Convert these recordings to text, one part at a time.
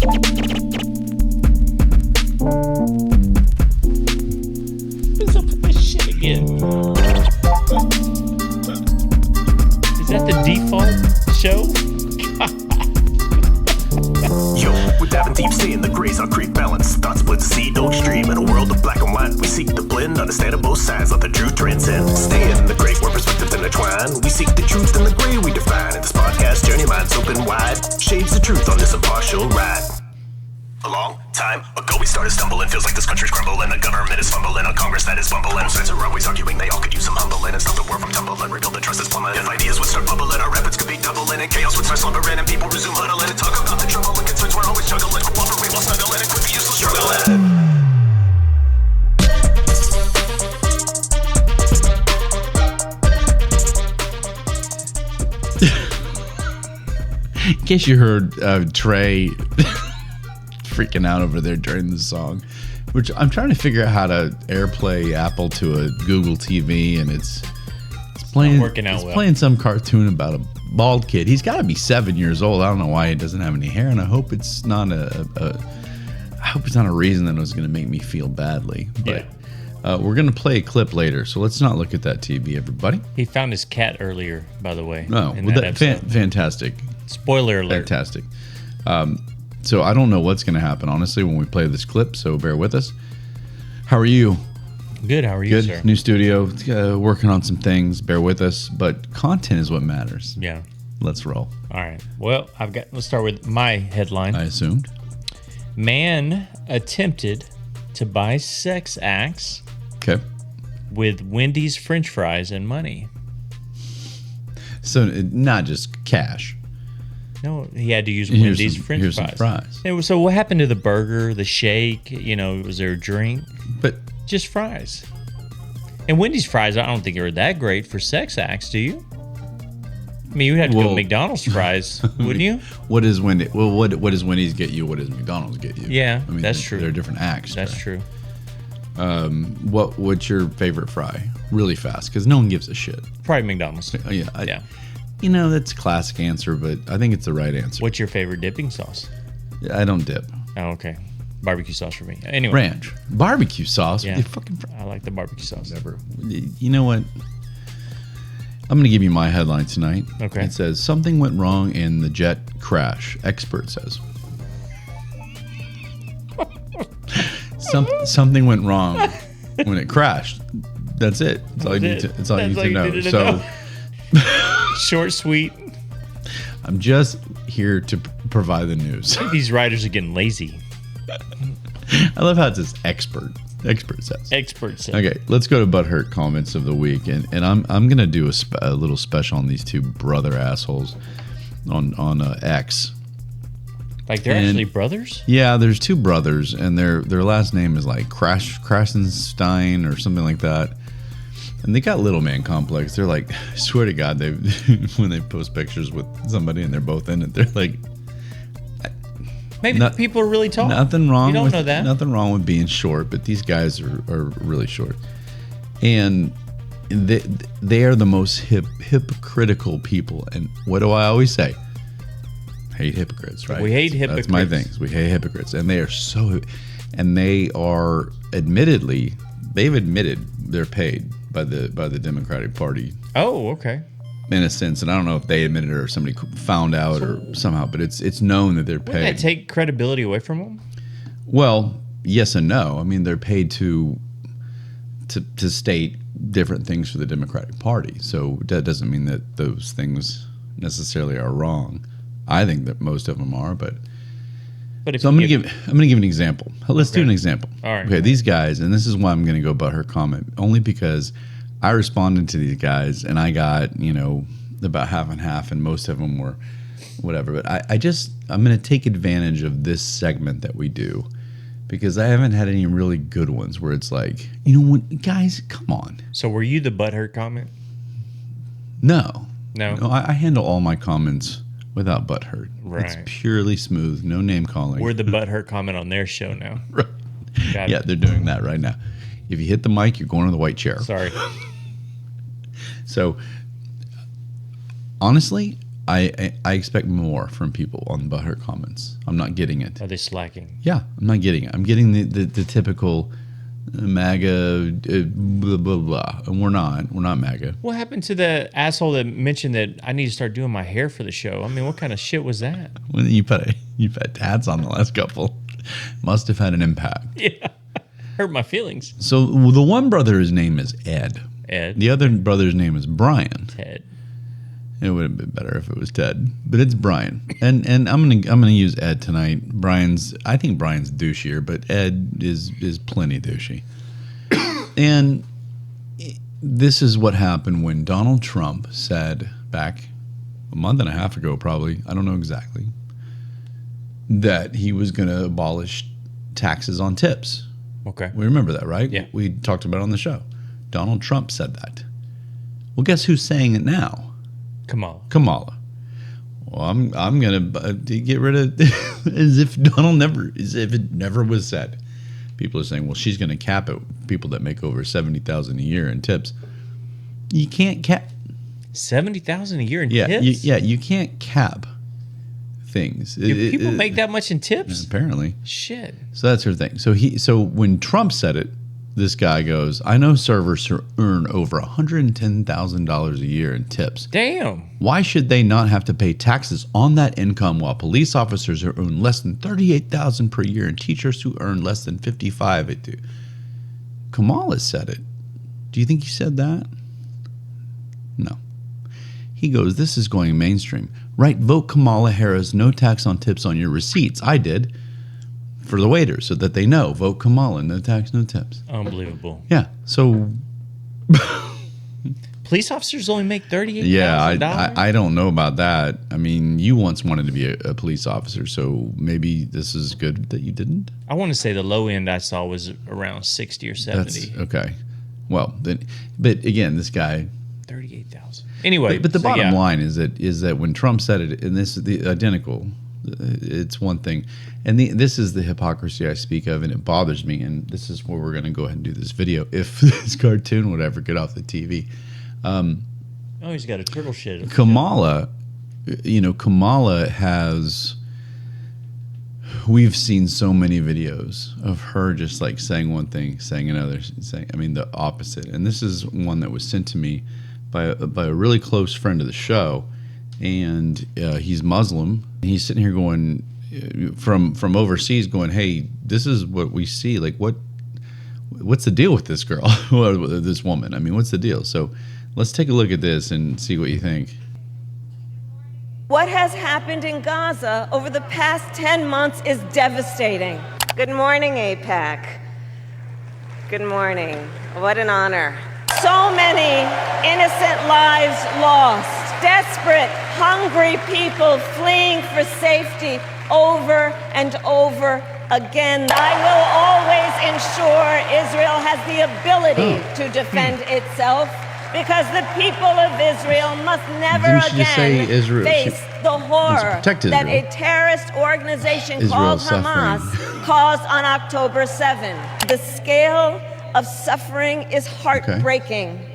What's up with this shit again? Is that the default show? Yo, we're diving deep, staying the grays, our creek balance. Thoughts split the sea, don't stream. In a world of black and white, we seek to blend, understanding both sides, let the truth transcend. Stay in the gray, where perspectives intertwine. We seek the truth in the gray, we define. In this podcast journey, minds open wide. Shades the truth on this impartial ride. A long time ago, we started stumbling. Feels like this country's crumbling. The government is fumbling. A Congress that is bumbling. Both sides are always arguing. They all could use some humbling and stop the world from tumbling. Rebuild the trust is plummeting. If ideas would start bubbling, our efforts could be doubling, and chaos would start slumbering, and people resume huddling and talk about the trouble and concerns we're always juggling. Cooperate while snuggling and quit the useless struggling. In case you heard Trey freaking out over there during the song, which I'm trying to figure out how to AirPlay Apple to a Google TV, and it's playing, working out well. Playing some cartoon about a bald kid. He's got to be 7 years old. I don't know why he doesn't have any hair, and I hope it's not a reason that was going to make me feel badly. But we're going to play a clip later, so let's not look at that TV, everybody. He found his cat earlier, by the way. No, well, fantastic. Spoiler alert. Fantastic. So I don't know what's going to happen, honestly, when we play this clip, so bear with us. How are you? Good. How are you, Good. sir? New studio, working on some things. Bear with us, but content is what matters. Yeah. Let's roll. All right. Well, let's start with my headline. I assumed. Man attempted to buy sex acts Okay. with Wendy's French fries and money. So not just cash. No, he had to use Wendy's French here's fries. Some fries. So what happened to the burger, the shake? Was there a drink? But Just fries. And Wendy's fries, I don't think are that great for sex acts, do you? I mean, you'd have to go McDonald's fries, wouldn't you? What is Wendy? Well, what does Wendy's get you? What does McDonald's get you? Yeah, I mean, that's true. They're different acts. That's true. What's your favorite fry? Really fast, because no one gives a shit. Probably McDonald's. Yeah. That's a classic answer, but I think it's the right answer. What's your favorite dipping sauce? I don't dip. Oh, okay. Barbecue sauce for me. Anyway. Ranch. Barbecue sauce? Yeah. You fucking I like the barbecue sauce. Whatever. You know what? I'm going to give you my headline tonight. Okay. It says, something went wrong in the jet crash, expert says. Something went wrong when it crashed. That's it. That's all you need to know. So short, sweet. I'm just here to provide the news. These writers are getting lazy. I love how it says expert. Expert says. Expert says. Okay, let's go to Butthurt comments of the week, and I'm gonna do a little special on these two brother assholes on X. Like they're actually brothers? Yeah, there's two brothers, and their last name is like Krasenstein or something like that. And they got little man complex. They're like, I swear to God, they when they post pictures with somebody and they're both in it, they're like, maybe people are really tall. Nothing wrong. You don't know that. Nothing wrong with being short, but these guys are really short, and they are the most hypocritical people. And what do I always say? Hate hypocrites, right? We hate hypocrites. That's my thing. We hate hypocrites, and they are so, and they are they've admitted they're paid by the Democratic Party. Oh, okay. In a sense, and I don't know if they admitted it or somebody found out or somehow, but it's known that they're paid. Wouldn't that take credibility away from them? Well, yes and no. I mean, they're paid to state different things for the Democratic Party, so that doesn't mean that those things necessarily are wrong. I think that most of them are, but if so I'm gonna give an example. Let's do an example. All right. Okay, these guys, and this is why I'm gonna go about her comment, only because I responded to these guys and I got, about half and half, and most of them were whatever. But I'm going to take advantage of this segment that we do, because I haven't had any really good ones where it's like, guys, come on. So were you the butthurt comment? No. No, I handle all my comments without butthurt. Right. It's purely smooth, no name calling. We're the butthurt comment on their show now. Right. Yeah, they're doing that right now. If you hit the mic, you're going to the white chair. Sorry. So, honestly, I expect more from people on Butthurt comments. I'm not getting it. Are they slacking? Yeah, I'm not getting it. I'm getting the typical MAGA blah blah blah, and we're not MAGA. What happened to the asshole that mentioned that I need to start doing my hair for the show? I mean, what kind of shit was that? When you put hats on the last couple, must have had an impact. Yeah, hurt my feelings. So the one brother's name is Ed. Ed. The other brother's name is Brian. Ted. It would have been better if it was Ted, but it's Brian. And I'm gonna use Ed tonight. I think Brian's douchier, but Ed is plenty douchey. And this is what happened when Donald Trump said back a month and a half ago, probably, I don't know exactly, that he was going to abolish taxes on tips. Okay. We remember that, right? Yeah. We talked about it on the show. Donald Trump said that. Well, guess who's saying it now? Kamala. Well, I'm gonna get rid of as if it never was said. People are saying, well, she's gonna cap it people that make over $70,000 a year in tips. You can't cap $70,000 a year in tips. You can't cap things. Do people make that much in tips? Apparently. Shit. So that's her thing. So when Trump said it, this guy goes, I know servers who earn over $110,000 a year in tips. Damn. Why should they not have to pay taxes on that income while police officers who earn less than $38,000 per year and teachers who earn less than $55,000 do? Kamala said it. Do you think he said that? No. He goes, this is going mainstream. Right, vote Kamala Harris, no tax on tips on your receipts. I did. For the waiters, so that they know. Vote Kamala, no tax, no tips. Unbelievable. Yeah. So police officers only make $38,000. Yeah, I don't know about that. I mean, you once wanted to be a police officer, so maybe this is good that you didn't. I want to say the low end I saw was around 60 or 70. That's okay. Well, then, but again, this guy. 38,000. Anyway, but the bottom line is that when Trump said it, and this is the identical. It's one thing, and this is the hypocrisy I speak of, and it bothers me. And this is where we're going to go ahead and do this video if this cartoon would ever get off the TV. Oh, he's got a turtle shit. Kamala, Kamala has. We've seen so many videos of her just like saying one thing, saying another, the opposite. And this is one that was sent to me by a really close friend of the show. And he's Muslim. He's sitting here going from overseas, going, "Hey, this is what we see. Like, what's the deal with this girl, this woman? I mean, what's the deal?" So, let's take a look at this and see what you think. What has happened in Gaza over the past 10 months is devastating. Good morning, AIPAC. Good morning. What an honor. So many innocent lives lost. Desperate, hungry people fleeing for safety over and over again. I will always ensure Israel has the ability to defend itself, because the people of Israel must never again face the horror that a terrorist organization called Hamas caused on October 7. The scale of suffering is heartbreaking.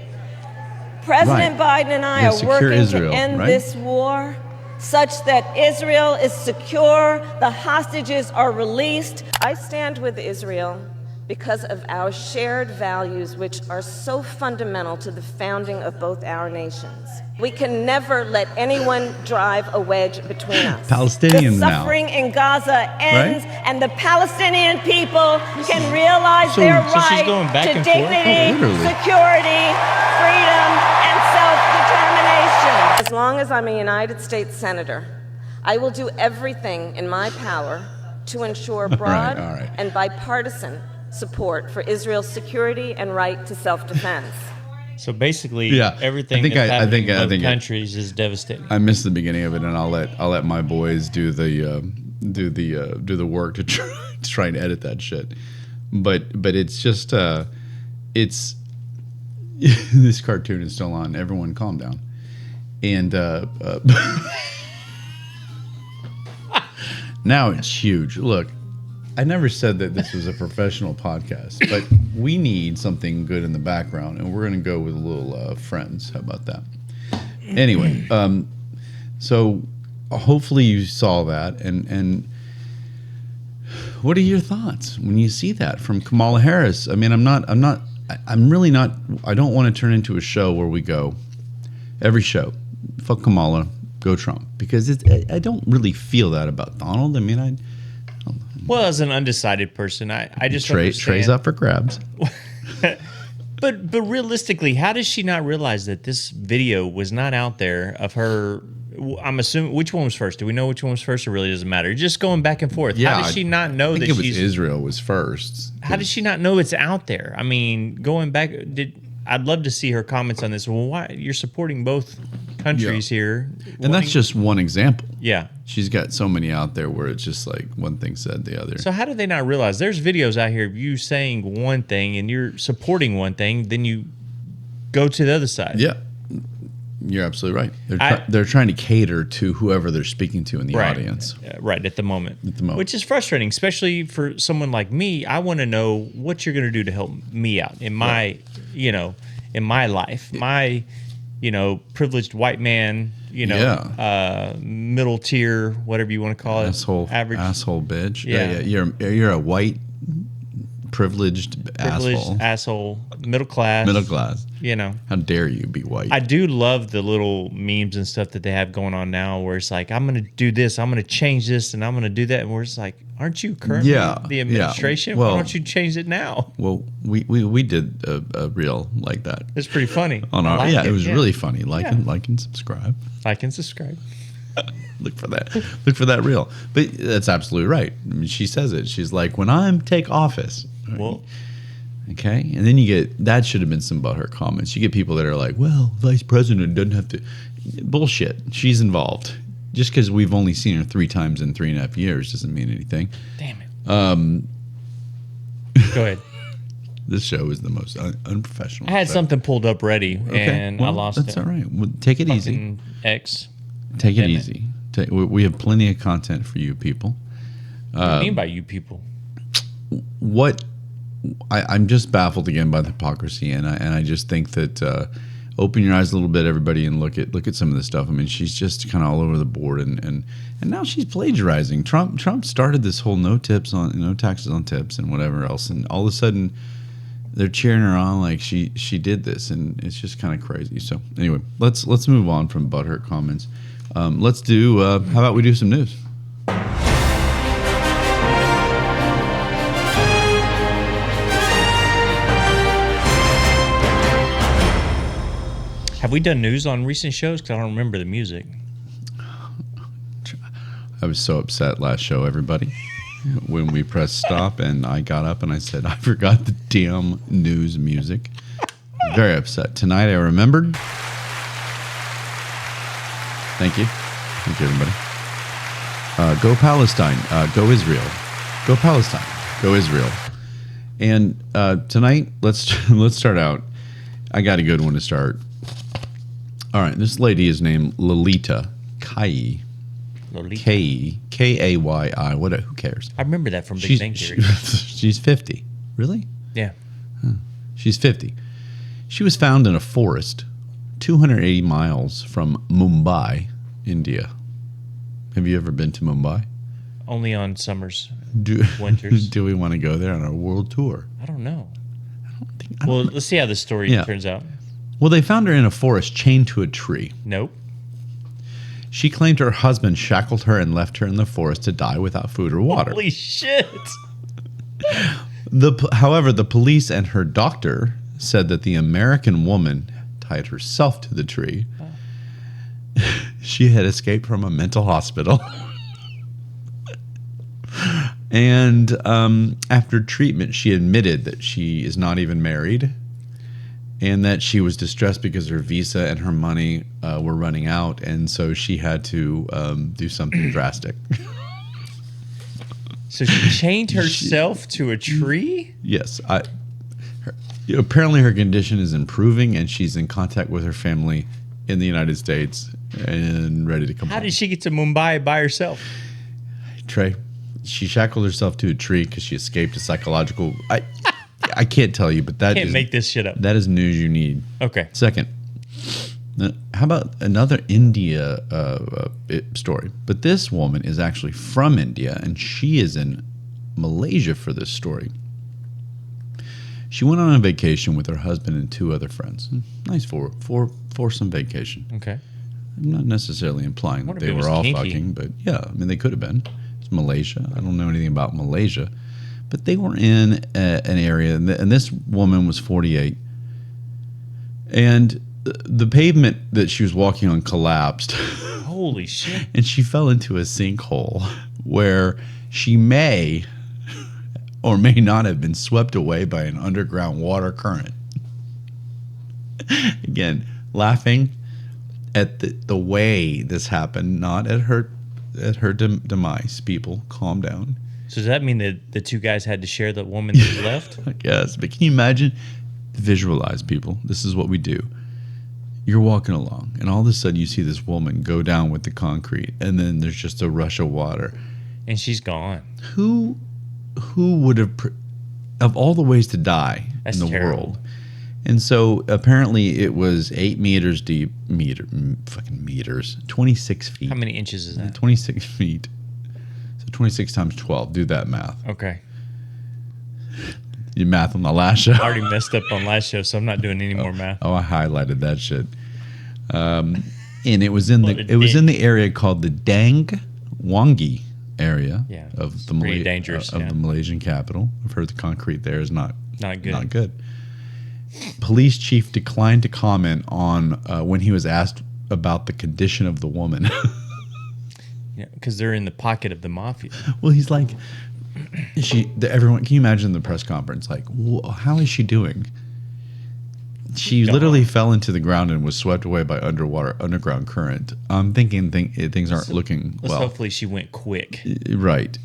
President Biden and I are working to end this war such that Israel is secure, the hostages are released. I stand with Israel because of our shared values, which are so fundamental to the founding of both our nations. We can never let anyone drive a wedge between us. Palestinians now. The suffering in Gaza ends, and the Palestinian people can realize their right to dignity, security, freedom, and self-determination. As long as I'm a United States Senator, I will do everything in my power to ensure broad and bipartisan support for Israel's security and right to self-defense. So basically, everything that's happening in both countries is devastating. I missed the beginning of it, and I'll let my boys do the work to try and edit that shit. But it's just it's this cartoon is still on. Everyone, calm down. And now it's huge. Look. I never said that this was a professional podcast, but we need something good in the background, and we're going to go with a little Friends. How about that? Anyway, So hopefully you saw that, and what are your thoughts when you see that from Kamala Harris? I mean, I'm really not. I don't want to turn into a show where we go every show, fuck Kamala, go Trump, because I don't really feel that about Donald. I mean, well, as an undecided person, I just Trey's up for grabs. But realistically, how does she not realize that this video was not out there of her? I'm assuming, which one was first? Do we know which one was first? It really doesn't matter. Just going back and forth. Yeah, how does she not know that she's Israel was first? How does she not know it's out there? I mean, going back, I'd love to see her comments on this. Well, why you're supporting both countries here? And that's just one example. Yeah, she's got so many out there where it's just like one thing said the other. So how do they not realize there's videos out here of you saying one thing and you're supporting one thing, then you go to the other side? Yeah. You're absolutely right. They're trying to cater to whoever they're speaking to in the audience. Right, at the moment. Which is frustrating, especially for someone like me. I want to know what you're going to do to help me out in my, in my life. My, privileged white man, middle tier, whatever you want to call it. Average asshole bitch. Yeah. You're a white privileged asshole, middle class. How dare you be white? I do love the little memes and stuff that they have going on now where it's like, I'm going to do this, I'm going to change this, and I'm going to do that. And we're just like, aren't you currently the administration? Well, why don't you change it now? Well, we did a reel like that. It's pretty funny. It was really funny. Like and subscribe. Like and subscribe. Look for that reel. But that's absolutely right. I mean, she says it. She's like, when I take office. Well, okay, and then you get that should have been some butthurt comments. You get people that are like, "Well, vice president doesn't have to." Bullshit. She's involved. Just because we've only seen her 3 times in 3.5 years doesn't mean anything. Damn it. Go ahead. This show is the most unprofessional. I had something pulled up ready, and I lost it. That's all right. Well, take it easy. Take it easy. We have plenty of content for you people. What do you mean by you people? I'm just baffled again by the hypocrisy, and I just think that open your eyes a little bit, everybody, and look at some of this stuff. I mean, she's just kind of all over the board, and now she's plagiarizing. Trump started this whole no taxes on tips and whatever else, and all of a sudden they're cheering her on like she did this, and it's just kind of crazy. So anyway, let's move on from butthurt comments. Let's do. How about we do some news? Have we done news on recent shows? Because I don't remember the music. I was so upset last show, everybody, when we pressed stop and I got up and I said, I forgot the damn news music. Very upset. Tonight I remembered. Thank you. Thank you, everybody. Go Palestine. Go Israel. Go Palestine. Go Israel. And tonight, let's start out. I got a good one to start. All right, this lady is named Lolita Kayi. Kayi. K-A-Y-I. Who cares? I remember that from Big Bang Theory. She's 50. Really? Yeah. She's 50. She was found in a forest 280 miles from Mumbai, India. Have you ever been to Mumbai? Only on summers, winters. Do we want to go there on our world tour? I don't know. Well, let's see how this story turns out. Well, they found her in a forest chained to a tree. Nope. She claimed her husband shackled her and left her in the forest to die without food or water. Holy shit. However, the police and her doctor said that the American woman tied herself to the tree. Oh. She had escaped from a mental hospital. And after treatment, she admitted that she is not even married and that she was distressed because her visa and her money were running out. And so she had to do something drastic. So she chained herself to a tree? Yes. Apparently her condition is improving and she's in contact with her family in the United States and ready to come home. How did she get to Mumbai by herself? Trey, she shackled herself to a tree because she escaped a psychological... I can't tell you, but that can't make this shit up. That is news you need. Okay. Second, Now, how about another India story? But this woman is actually from India, and she is in Malaysia for this story. She went on a vacation with her husband and 2 other friends. Nice foursome vacation. Okay. I'm not necessarily implying that they were all fucking, but yeah, I mean, they could have been. It's Malaysia. I don't know anything about Malaysia. But they were in an area, and this woman was 48. And the pavement that she was walking on collapsed. Holy shit. And she fell into a sinkhole where she may or may not have been swept away by an underground water current. Again, laughing at the way this happened, not at her demise. People, calm down. So does that mean that the 2 guys had to share the woman that left? I guess. But can you imagine? Visualize, people. This is what we do. You're walking along, and all of a sudden you see this woman go down with the concrete, and then there's just a rush of water. And she's gone. Who would have, of all the ways to die That's in the terrible. world? And so apparently it was 8 meters deep, 26 feet. How many inches is that? 26 feet. So 26 times 12. Do that math. Okay. You math on the last show. I already messed up on last show, so I'm not doing any more math. Oh, I highlighted that shit. And it was in the area called the Dang Wangi area of the dangerous, the Malaysian capital. I've heard the concrete there is not good. Not good. Police chief declined to comment on when he was asked about the condition of the woman. Yeah, because they're in the pocket of the mafia. Well, he's like, everyone. Can you imagine the press conference? Like, how is she doing? She literally fell into the ground and was swept away by underground current. I'm thinking things aren't looking well. Hopefully she went quick. Right.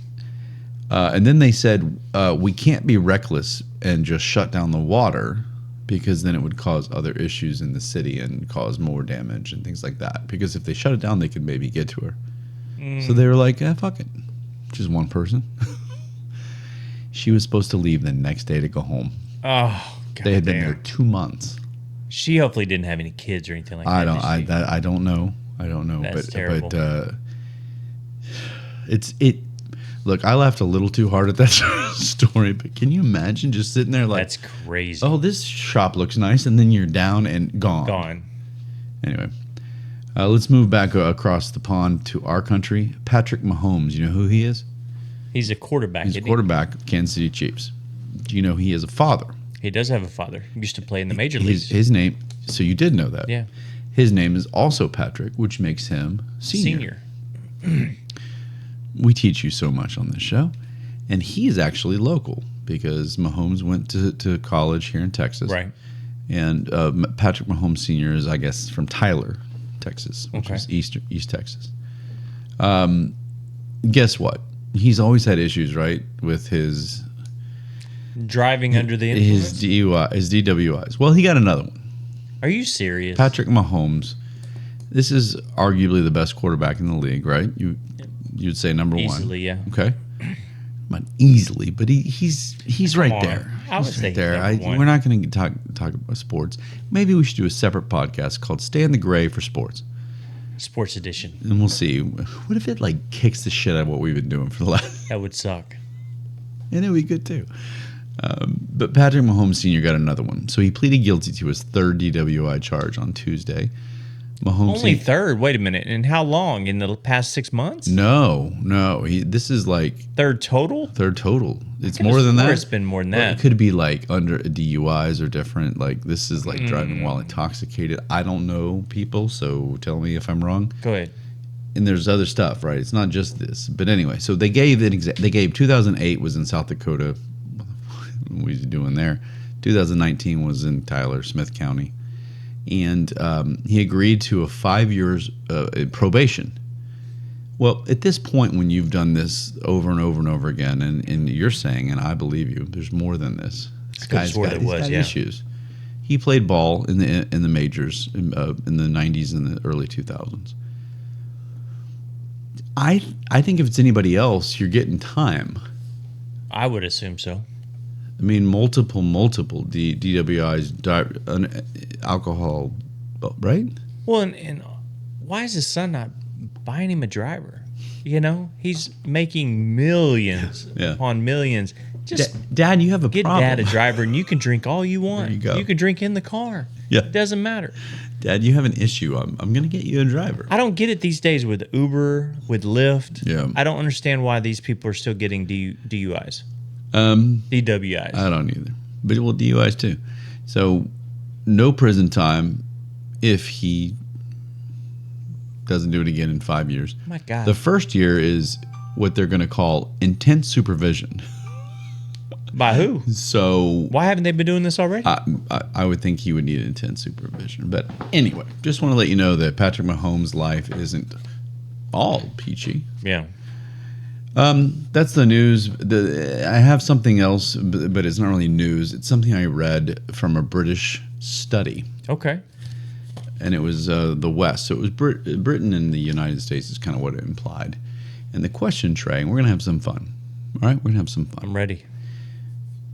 And then they said, we can't be reckless and just shut down the water because then it would cause other issues in the city and cause more damage and things like that. Because if they shut it down, they could maybe get to her. So they were like, fuck it. Just one person. She was supposed to leave the next day to go home. Oh, God. They had been there 2 months. She hopefully didn't have any kids or anything like that. I don't know. That's terrible. But Look, I laughed a little too hard at that story, but can you imagine just sitting there like, that's crazy. Oh, this shop looks nice, and then you're down and gone. Anyway, let's move back across the pond to our country. Patrick Mahomes, you know who he is? He's a quarterback. He's a quarterback of Kansas City Chiefs. Do you know he is a father? He does have a father. He used to play in the major leagues. His name, so you did know that. Yeah. His name is also Patrick, which makes him senior. We teach you so much on this show. And he is actually local because Mahomes went to college here in Texas. Right. And Patrick Mahomes Sr. is, I guess, from Tyler, Texas, which is East Texas. Guess what? He's always had issues, right, with his driving under the influence? His DWIs. Well, he got another one. Are you serious? Patrick Mahomes. This is arguably the best quarterback in the league, right? You'd say number one. Easily, yeah. Okay. Not easily, but he's right there. I would say there. We're not going to talk about sports. Maybe we should do a separate podcast called "Stay in the Gray" for sports. Sports edition. And we'll see. What if it like kicks the shit out of what we've been doing for the last? That would suck. And it would be good too. But Patrick Mahomes Sr. got another one. So he pleaded guilty to his third DWI charge on Tuesday. Only third? Wait a minute. And how long? In the past 6 months? No. This is like... Third total? Third total. It's more than that. It's been more than that. It could be like under DUIs or different. Like this is like driving while intoxicated. I don't know people, so tell me if I'm wrong. Go ahead. And there's other stuff, right? It's not just this. But anyway, so they gave 2008 was in South Dakota. What was he doing there? 2019 was in Tyler, Smith County. And he agreed to a 5 years probation. Well, at this point, when you've done this over and over and over again, and you're saying, and I believe you, there's more than this. This guy's got issues. He played ball in the majors in the 90s and the early 2000s. I think if it's anybody else, you're getting time. I would assume so. I mean, multiple DWIs, alcohol, right? Well, and why is his son not buying him a driver? You know, he's making millions upon millions. Just Dad, you have a get problem. Dad a driver, and you can drink all you want. There you go. You can drink in the car. Yeah. It doesn't matter. Dad, you have an issue. I'm going to get you a driver. I don't get it these days with Uber, with Lyft. Yeah. I don't understand why these people are still getting DUIs. DWIs. I don't either. But well, DUIs too. So no prison time if he doesn't do it again in 5 years. Oh my God. The first year is what they're going to call intense supervision. By who? So Why haven't they been doing this already? I would think he would need intense supervision. But anyway, just want to let you know that Patrick Mahomes' life isn't all peachy. Yeah. That's the news. I have something else, but it's not really news. It's something I read from a British study. Okay. And it was the West. So it was Britain and the United States is kind of what it implied. And the question, Trey, and we're going to have some fun. All right? We're going to have some fun. I'm ready.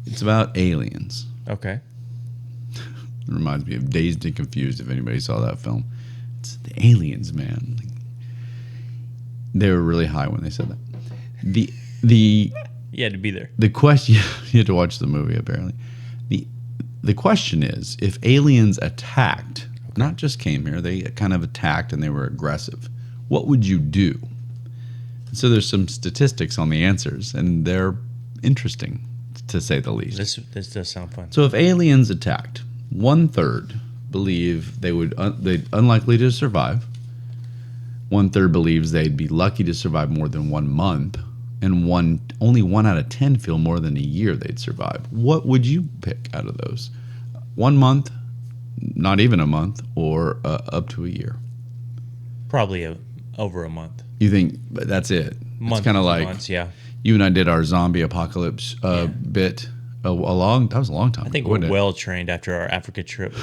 It's about aliens. Okay. It reminds me of Dazed and Confused, if anybody saw that film. It's the aliens, man. They were really high when they said that. You had to be there. The question, you had to watch the movie, apparently. The question is, if aliens attacked, not just came here, they kind of attacked and they were aggressive, what would you do? So there's some statistics on the answers, and they're interesting, to say the least. This does sound fun. So if aliens attacked, 1/3 believe they'd unlikely to survive. 1/3 believes they'd be lucky to survive more than 1 month, and only 1 out of 10 feel more than a year they'd survive. What would you pick out of those? 1 month, not even a month, or up to a year? Probably over a month. You think that's it? It's kind of like months, yeah. You and I did our zombie apocalypse bit. That was a long time. I think ago, we're well trained after our Africa trip.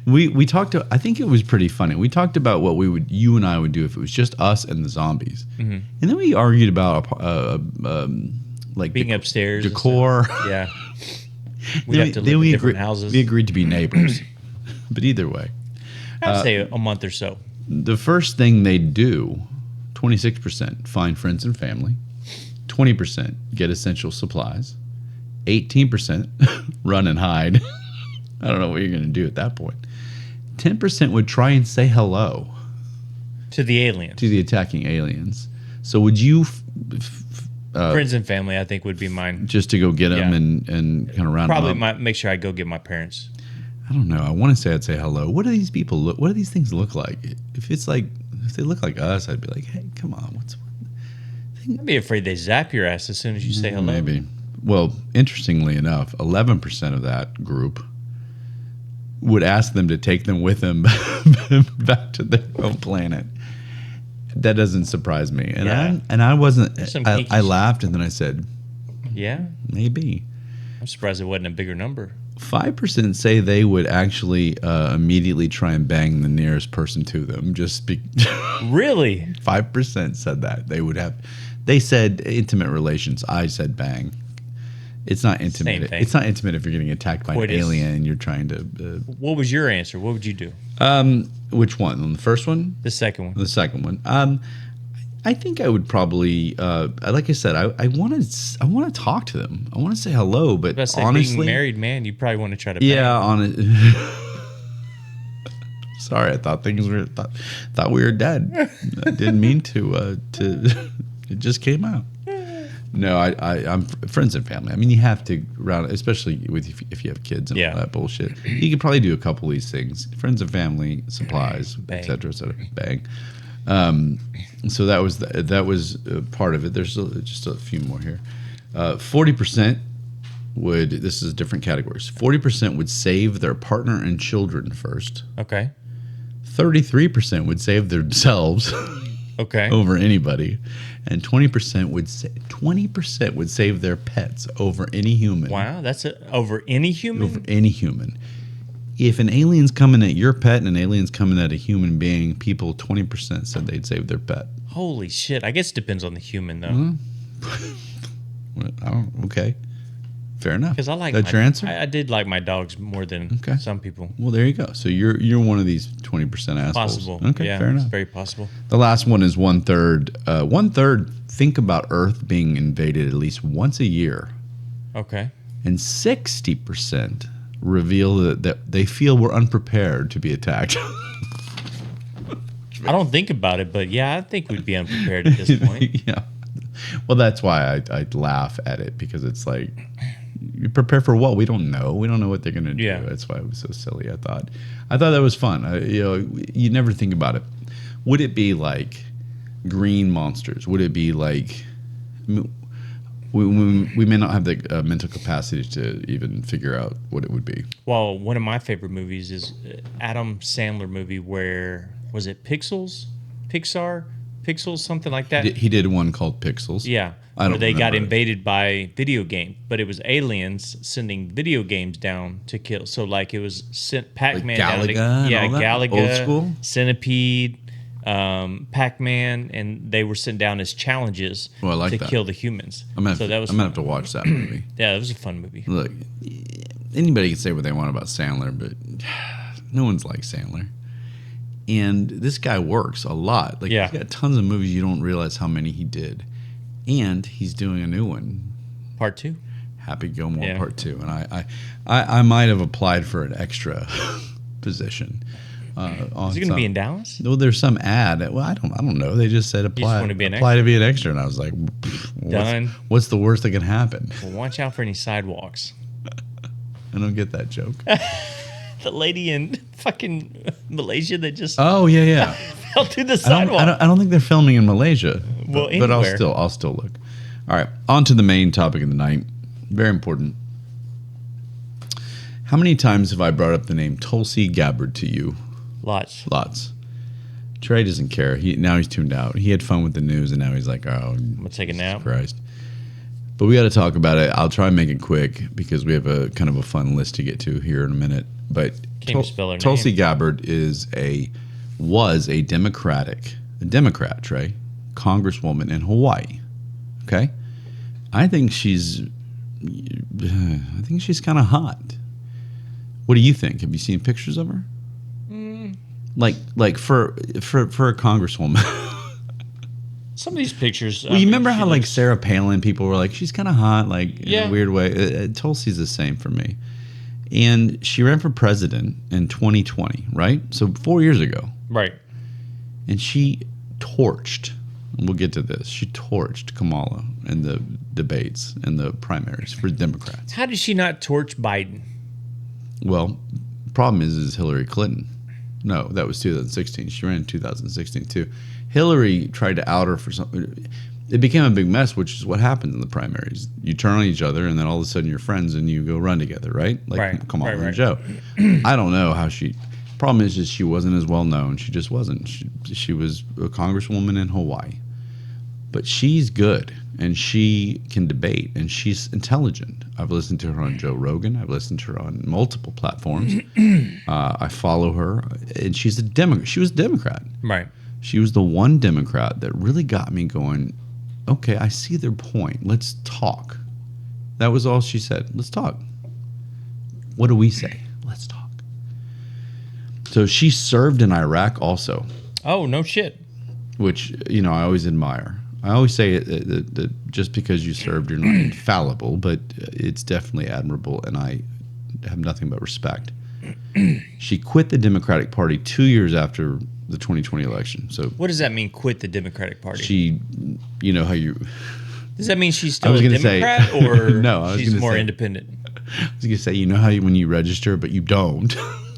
We talked. I think it was pretty funny. We talked about what you and I would do if it was just us and the zombies, and then we argued about like being upstairs, decor. Yeah, we have to live in different houses. We agreed to be neighbors, but either way, I'd say a month or so. The first thing they do, 26% find friends and family, 20% get essential supplies. 18% run and hide. I don't know what you're going to do at that point. 10% would try and say hello to the aliens, to the attacking aliens. So would you friends and family, I think, would be mine. Just to go get them and kind of round Probably them up? make sure I go get my parents. I don't know. I want to say I'd say hello. What do these people look? What do these things look like? If they look like us, I'd be like, hey, come on, I'd be afraid they zap your ass as soon as you say hello. Maybe. Well, interestingly enough, 11% of that group would ask them to take them with them back to their own planet. That doesn't surprise me. And I wasn't. I laughed and then I said, "Yeah, maybe." I'm surprised it wasn't a bigger number. 5% say they would actually immediately try and bang the nearest person to them. Really? 5% said that they would have. They said intimate relations. I said bang. It's not intimate. Same thing. It's not intimate if you're getting attacked by an alien and you're trying to. What was your answer? What would you do? Which one? On the first one? The second one. The second one. I think I would probably, like I said, I want to talk to them. I want to say hello, but honestly, being married man, you probably want to try to. Yeah, Sorry, I thought thought we were dead. I didn't mean to. It just came out. No, I'm friends and family. I mean, you have to especially if you have kids and all that bullshit. You could probably do a couple of these things: friends and family, supplies, etc., etc. Bang. So that was part of it. There's just a few more here. 40% would. This is different categories. 40% would save their partner and children first. Okay. 33% would save themselves. Okay. Over anybody, and 20% would save their pets over any human. Wow, that's over any human. Over any human. If an alien's coming at your pet and an alien's coming at a human being, 20% said they'd save their pet. Holy shit! I guess it depends on the human, though. Okay. Fair enough. Because I like That's your answer? I did like my dogs more than some people. Well, there you go. So you're one of these 20% assholes. Possible. Okay, yeah, fair enough. It's very possible. The last one is 1/3. 1/3 think about Earth being invaded at least once a year. Okay. And 60% reveal that they feel we're unprepared to be attacked. I don't think about it, but yeah, I think we'd be unprepared at this point. Yeah. Well, that's why I laugh at it, because it's like, you prepare for what? We don't know. We don't know what they're going to do. Yeah. That's why it was so silly. I thought that was fun. You never think about it. Would it be like green monsters? Would it be like... We may not have the mental capacity to even figure out what it would be. Well, one of my favorite movies is Adam Sandler movie where, was it Pixels? Pixels, something like that? He did one called Pixels. Yeah. Where they got invaded by video game, but it was aliens sending video games down to kill. So like it was sent Pac-Man down to, Galaga, old school Centipede, Pac-Man, and they were sent down as challenges to kill the humans. I'm gonna have to watch that movie. Yeah, it was a fun movie. Look, anybody can say what they want about Sandler, but no one's like Sandler. And this guy works a lot. Like, he's got tons of movies. You don't realize how many he did. And he's doing a new one. Part 2. Happy Gilmore Part 2. And I might have applied for an extra position. Is he going to be in Dallas? No, there's some ad. Well, I don't know. They just said apply to be an extra. And I was like, done. What's the worst that can happen? Well, watch out for any sidewalks. I don't get that joke. The lady in fucking Malaysia that just fell through the sidewalk. I don't think they're filming in Malaysia. Well, but I'll still look. All right, on to the main topic of the night. Very important. How many times have I brought up the name Tulsi Gabbard to you? Lots. Trey doesn't care. Now he's tuned out. He had fun with the news, and now he's like, "Oh, I'm gonna take a nap." Christ. But we got to talk about it. I'll try and make it quick because we have a kind of a fun list to get to here in a minute. But Tulsi Gabbard was a Democrat, Trey, congresswoman in Hawaii. Okay, I think she's kind of hot. What do you think? Have you seen pictures of her? Like for a congresswoman. Some of these pictures. Well, you remember how like Sarah Palin, people were like, she's kind of hot, like in a weird way. Tulsi's the same for me. And she ran for president in 2020, right? So 4 years ago. Right. And she torched, we'll get to this, she torched Kamala in the debates and the primaries for Democrats. How did she not torch Biden? Well, problem is Hillary Clinton. No, that was 2016. She ran in 2016 too. Hillary tried to out her for something. It became a big mess, which is what happens in the primaries. You turn on each other, and then all of a sudden you're friends, and you go run together, right? Like Kamala and Joe. I don't know how she. Problem is, she wasn't as well known. She just wasn't. She was a congresswoman in Hawaii, but she's good, and she can debate, and she's intelligent. I've listened to her on Joe Rogan. I've listened to her on multiple platforms. I follow her, and she's a Democrat. She was a Democrat, right? She was the one Democrat that really got me going, okay, I see their point. Let's talk. That was all she said. Let's talk. What do we say? Let's talk. So she served in Iraq also. Oh, no shit. Which, I always admire. I always say that just because you served, you're not infallible, but it's definitely admirable, and I have nothing but respect. She quit the Democratic Party 2 years after the 2020 election. So what does that mean, quit the Democratic Party? She, how you... Does that mean she's still a Democrat, or no, she's more independent? I was going to say, how when you register, but you don't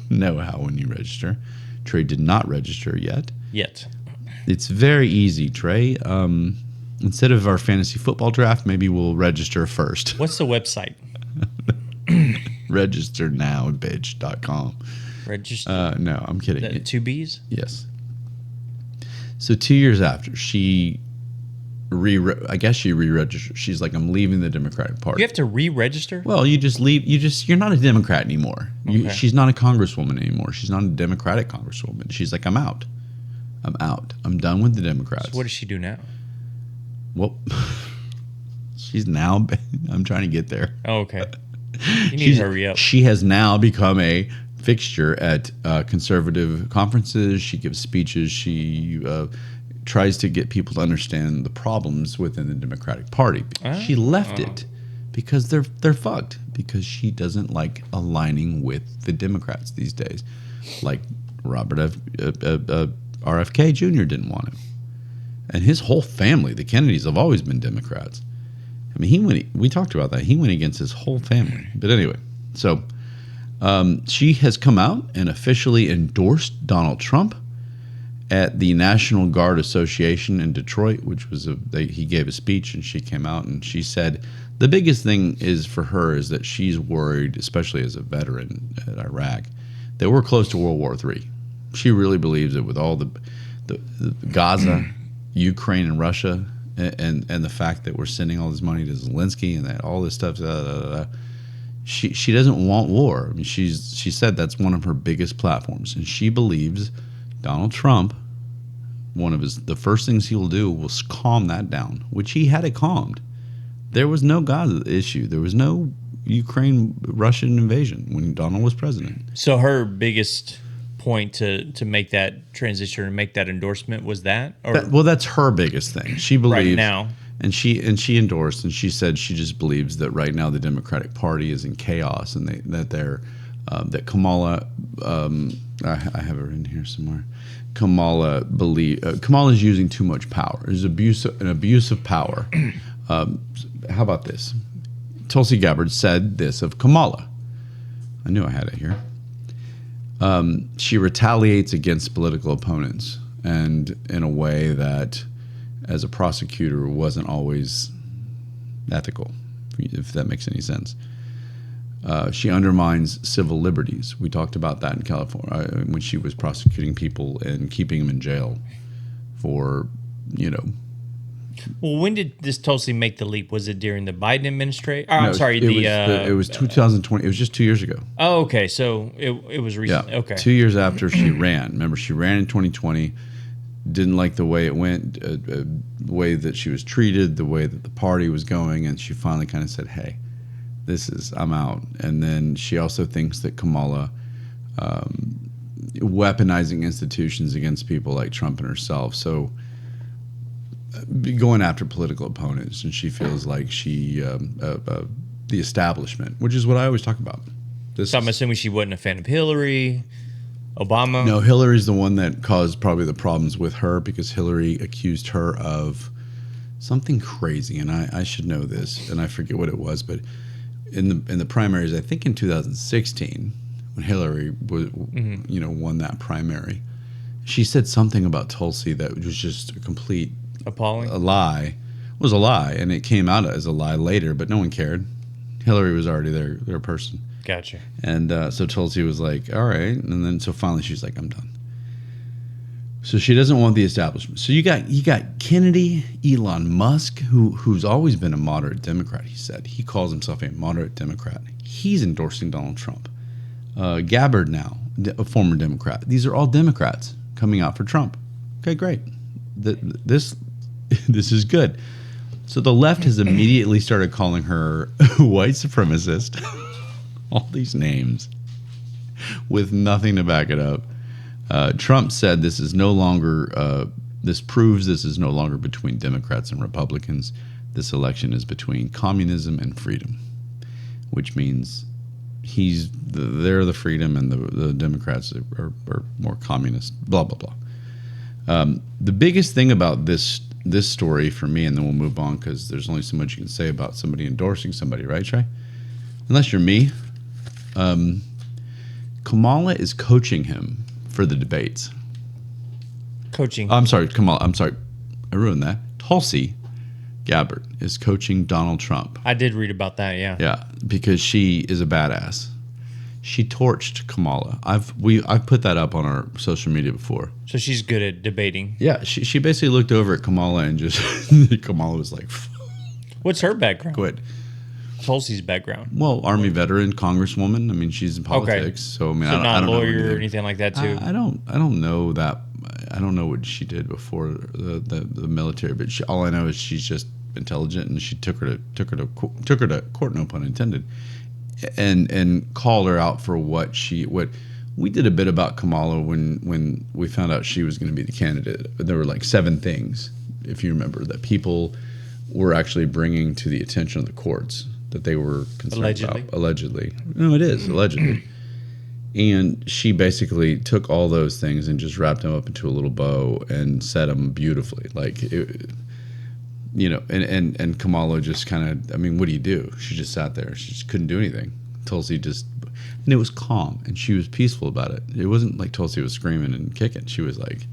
know how when you register. Trey did not register yet. It's very easy, Trey. Instead of our fantasy football draft, maybe we'll register first. What's the website? Registernow.com. Register? No, I'm kidding. 2 B's? Yes. So 2 years after, she re-registered. She's like, I'm leaving the Democratic Party. You have to re-register? Well, you just leave. You're not a Democrat anymore. Okay. She's not a congresswoman anymore. She's not a Democratic congresswoman. She's like, I'm out. I'm done with the Democrats. So what does she do now? Well, She's now. I'm trying to get there. Oh, okay. You need to hurry up. She has now become a fixture at conservative conferences. She gives speeches. She tries to get people to understand the problems within the Democratic Party. She left it because they're fucked. Because she doesn't like aligning with the Democrats these days, like Robert RFK Jr. didn't want him, and his whole family, the Kennedys, have always been Democrats. I mean, we talked about that. He went against his whole family. But anyway, so she has come out and officially endorsed Donald Trump at the National Guard Association in Detroit, which was he gave a speech, and she came out and she said the biggest thing is for her is that she's worried, especially as a veteran at Iraq, that we're close to World War III. She really believes that with all the Gaza, Ukraine, and Russia, and the fact that we're sending all this money to Zelensky and that all this stuff, she doesn't want war. I mean, she said that's one of her biggest platforms, and she believes Donald Trump, the first things he will do will calm that down, which he had it calmed. There was no Gaza issue. There was no Russian invasion when Donald was president. So her biggest point to make that transition or make that endorsement was that? Or? That's her biggest thing. She believes right now. And she endorsed, and she said she just believes that right now the Democratic Party is in chaos, and that Kamala, I have her in here somewhere. Kamala is using too much power. There's an abuse of power. How about this? Tulsi Gabbard said this of Kamala. I knew I had it here. She retaliates against political opponents, and in a way that, as a prosecutor, wasn't always ethical, if that makes any sense. She undermines civil liberties. We talked about that in California when she was prosecuting people and keeping them in jail for, Well, when did this Tulsi make the leap? Was it during the Biden administration? No, it was 2020. It was just 2 years ago. Oh, okay. So it was recent. Yeah. Okay. 2 years after she ran. Remember, she ran in 2020. Didn't like the way it went, the way that she was treated, the way that the party was going, and she finally kind of said, "Hey, I'm out." And then she also thinks that Kamala weaponizing institutions against people like Trump and herself. So going after political opponents, and she feels like the establishment, which is what I always talk about. So I'm assuming she wasn't a fan of Hillary, Obama. No, Hillary's the one that caused probably the problems with her, because Hillary accused her of something crazy, and I should know this, and I forget what it was, but in the primaries, I think in 2016, when Hillary was, won that primary, she said something about Tulsi that was just a complete appalling lie. It was a lie, and it came out as a lie later, but no one cared. Hillary was already their person. Gotcha. And so Tulsi was like, all right. And then so finally she's like, I'm done. So she doesn't want the establishment. So you got Kennedy, Elon Musk, who's always been a moderate Democrat, he said. He calls himself a moderate Democrat. He's endorsing Donald Trump. Gabbard now, a former Democrat. These are all Democrats coming out for Trump. Okay, great. This is good. So the left has immediately started calling her white supremacist. All these names with nothing to back it up. Trump said this is no longer, this proves this is no longer between Democrats and Republicans. This election is between communism and freedom, which means they're the freedom and the Democrats are more communist, blah, blah, blah. The biggest thing about this story for me, and then we'll move on because there's only so much you can say about somebody endorsing somebody, right, Trey? Unless you're me. Kamala is coaching him for the debates. Coaching. I'm sorry, Kamala. I'm sorry. I ruined that. Tulsi Gabbard is coaching Donald Trump. I did read about that, yeah. Yeah, because she is a badass. She torched Kamala. I've put that up on our social media before. So she's good at debating. Yeah, she basically looked over at Kamala and just Kamala was like, what's her background? Good. Tulsi's background. Well, Army veteran, congresswoman. I mean, she's in politics. Okay. So I mean, so I don't lawyer know or anything like that too. I don't know that. I don't know what she did before the military. But all I know is she's just intelligent, and she took her to court, no pun intended, and called her out for what we did a bit about Kamala when we found out she was going to be the candidate. There were like 7 things, if you remember, that people were actually bringing to the attention of the courts that they were concerned about. Allegedly. No, it is, allegedly. And she basically took all those things and just wrapped them up into a little bow and said them beautifully. Like, and Kamala just kind of, I mean, what do you do? She just sat there. She just couldn't do anything. Tulsi just, and it was calm, and she was peaceful about it. It wasn't like Tulsi was screaming and kicking. She was like,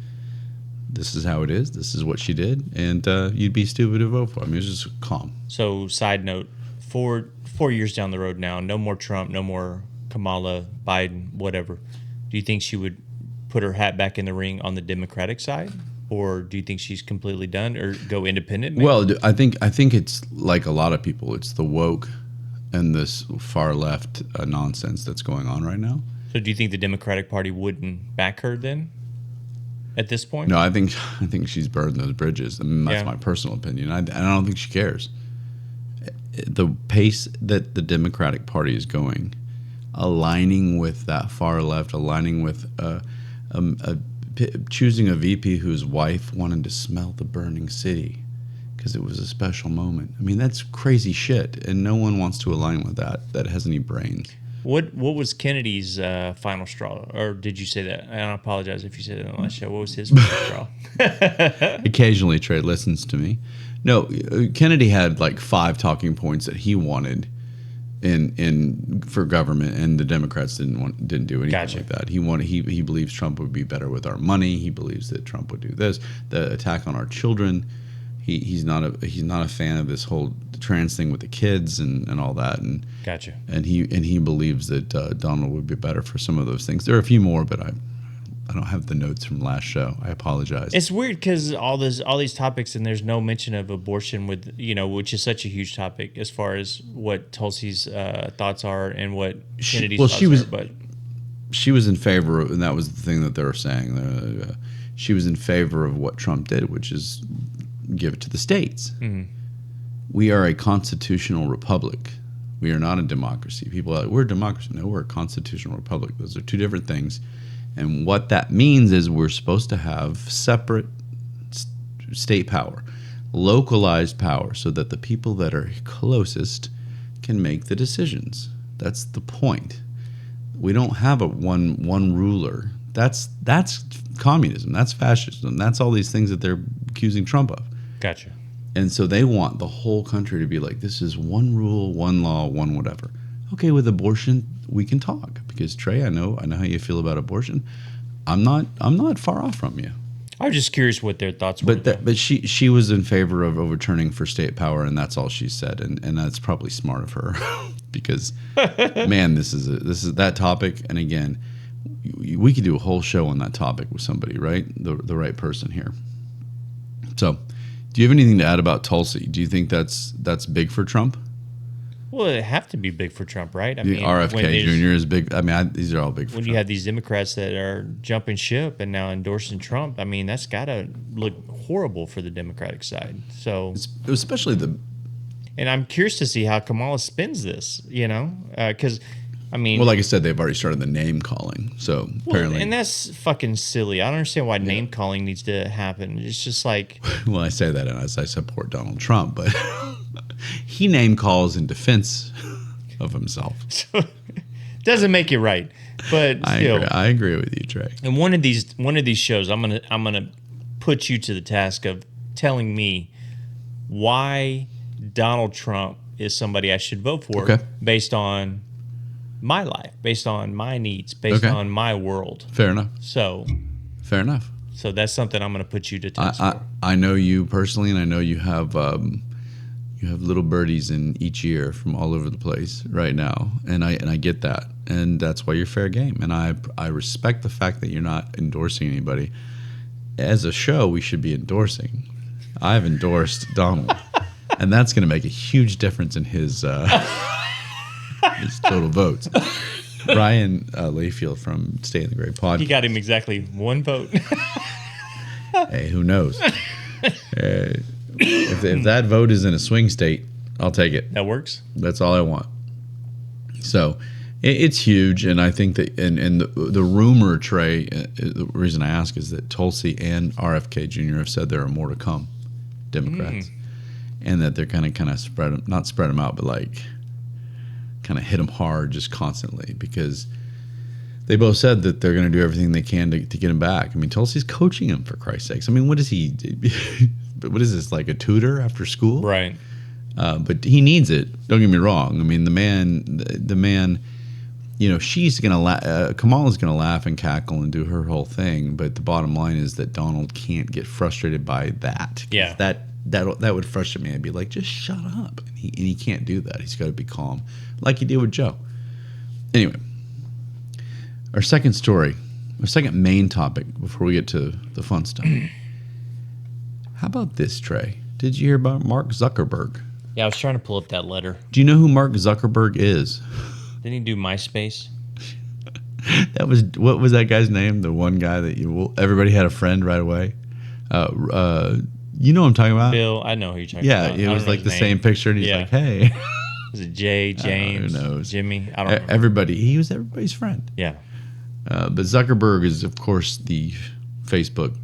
this is how it is. This is what she did. And you'd be stupid to vote for. I mean, it was just calm. So, side note, 4 years down the road now, no more Trump, no more Kamala, Biden, whatever. Do you think she would put her hat back in the ring on the Democratic side? Or do you think she's completely done or go independent? Maybe? Well, I think it's like a lot of people. It's the woke and this far left nonsense that's going on right now. So do you think the Democratic Party wouldn't back her then at this point? No, I think she's burned those bridges. I mean, that's my personal opinion. I don't think she cares. The pace that the Democratic Party is going, aligning with that far left, aligning with choosing a VP whose wife wanted to smell the burning city because it was a special moment. I mean, that's crazy shit, and no one wants to align with that has any brains. What was Kennedy's final straw? Or did you say that? I apologize if you said it on the last show. What was his final straw? Occasionally, Trey listens to me. No, Kennedy had like 5 talking points that he wanted in for government, and the Democrats didn't do anything like that. He believes Trump would be better with our money. He believes that Trump would do this. The attack on our children. He's not a fan of this whole trans thing with the kids and all that. And And he believes that Donald would be better for some of those things. There are a few more, but I don't have the notes from last show. I apologize. It's weird because all these topics, and there's no mention of abortion with which is such a huge topic as far as what Tulsi's thoughts are and what Kennedy's thoughts are. But she was in favor of, and that was the thing that they were saying. She was in favor of what Trump did, which is give it to the states. Mm-hmm. We are a constitutional republic. We are not a democracy. People are like, we're a democracy. No, we're a constitutional republic. Those are 2 different things. And what that means is we're supposed to have separate state power, localized power, so that the people that are closest can make the decisions. That's the point. We don't have a one ruler. That's communism. That's fascism. That's all these things that they're accusing Trump of. Gotcha. And so they want the whole country to be like, this is one rule, one law, one whatever. Okay, with abortion, we can talk because Trey, I know how you feel about abortion. I'm not far off from you. I was just curious what their thoughts were. But she was in favor of overturning for state power, and that's all she said, and that's probably smart of her because, man, this is that topic, and again, we could do a whole show on that topic with somebody, right? The right person here. So, do you have anything to add about Tulsi? Do you think that's big for Trump? Well, it have to be big for Trump, right? I mean, RFK Jr. is big. I mean, these are all big for Trump. When you have these Democrats that are jumping ship and now endorsing Trump, I mean, that's got to look horrible for the Democratic side. So, especially and I'm curious to see how Kamala spins this, because, I mean... Well, like I said, they've already started the name calling, so apparently... And that's fucking silly. I don't understand why name calling needs to happen. It's just like... Well, I say that as I support Donald Trump, but he name calls in defense of himself. So, doesn't make it right, but still... I agree with you, Trey. And one of these shows, I'm gonna put you to the task of telling me why Donald Trump is somebody I should vote for based on my life, based on my needs, based on my world. Fair enough. Fair enough. So that's something I'm going to put you to task for. I know you personally, and I know you have little birdies in each ear from all over the place right now, and I get that, and that's why you're fair game, and I respect the fact that you're not endorsing anybody. As a show, we should be endorsing. I've endorsed Donald, and that's going to make a huge difference in his total votes. Ryan Layfield from Stay in the Great Pod. He got him exactly 1 vote. Hey, who knows? if that vote is in a swing state, I'll take it. That works. That's all I want. So it's huge, and I think that and the rumor, Trey, the reason I ask is that Tulsi and RFK Jr. have said there are more to come, Democrats, and that they're kind of not spread them out, but like kind of hit them hard just constantly, because they both said that they're going to do everything they can to get him back. I mean, Tulsi's coaching him, for Christ's sakes. I mean, what is he? What is this, like a tutor after school? Right. But he needs it. Don't get me wrong. I mean, the man, you know, Kamala's gonna laugh and cackle and do her whole thing. But the bottom line is that Donald can't get frustrated by that. Yeah. That would frustrate me. I'd be like, just shut up. And he can't do that. He's got to be calm, like he did with Joe. Anyway, our second main topic before we get to the fun stuff. How about this, Trey? Did you hear about Mark Zuckerberg? Yeah, I was trying to pull up that letter. Do you know who Mark Zuckerberg is? Didn't he do MySpace? What was that guy's name? The one guy that everybody had a friend right away. You know what I'm talking about? Bill, I know who you're talking about. Yeah, it was like the same picture, and he's like, "Hey." Was it Jay, James, who knows? Jimmy? I don't know. Everybody. He was everybody's friend. Yeah. But Zuckerberg is, of course, the Facebook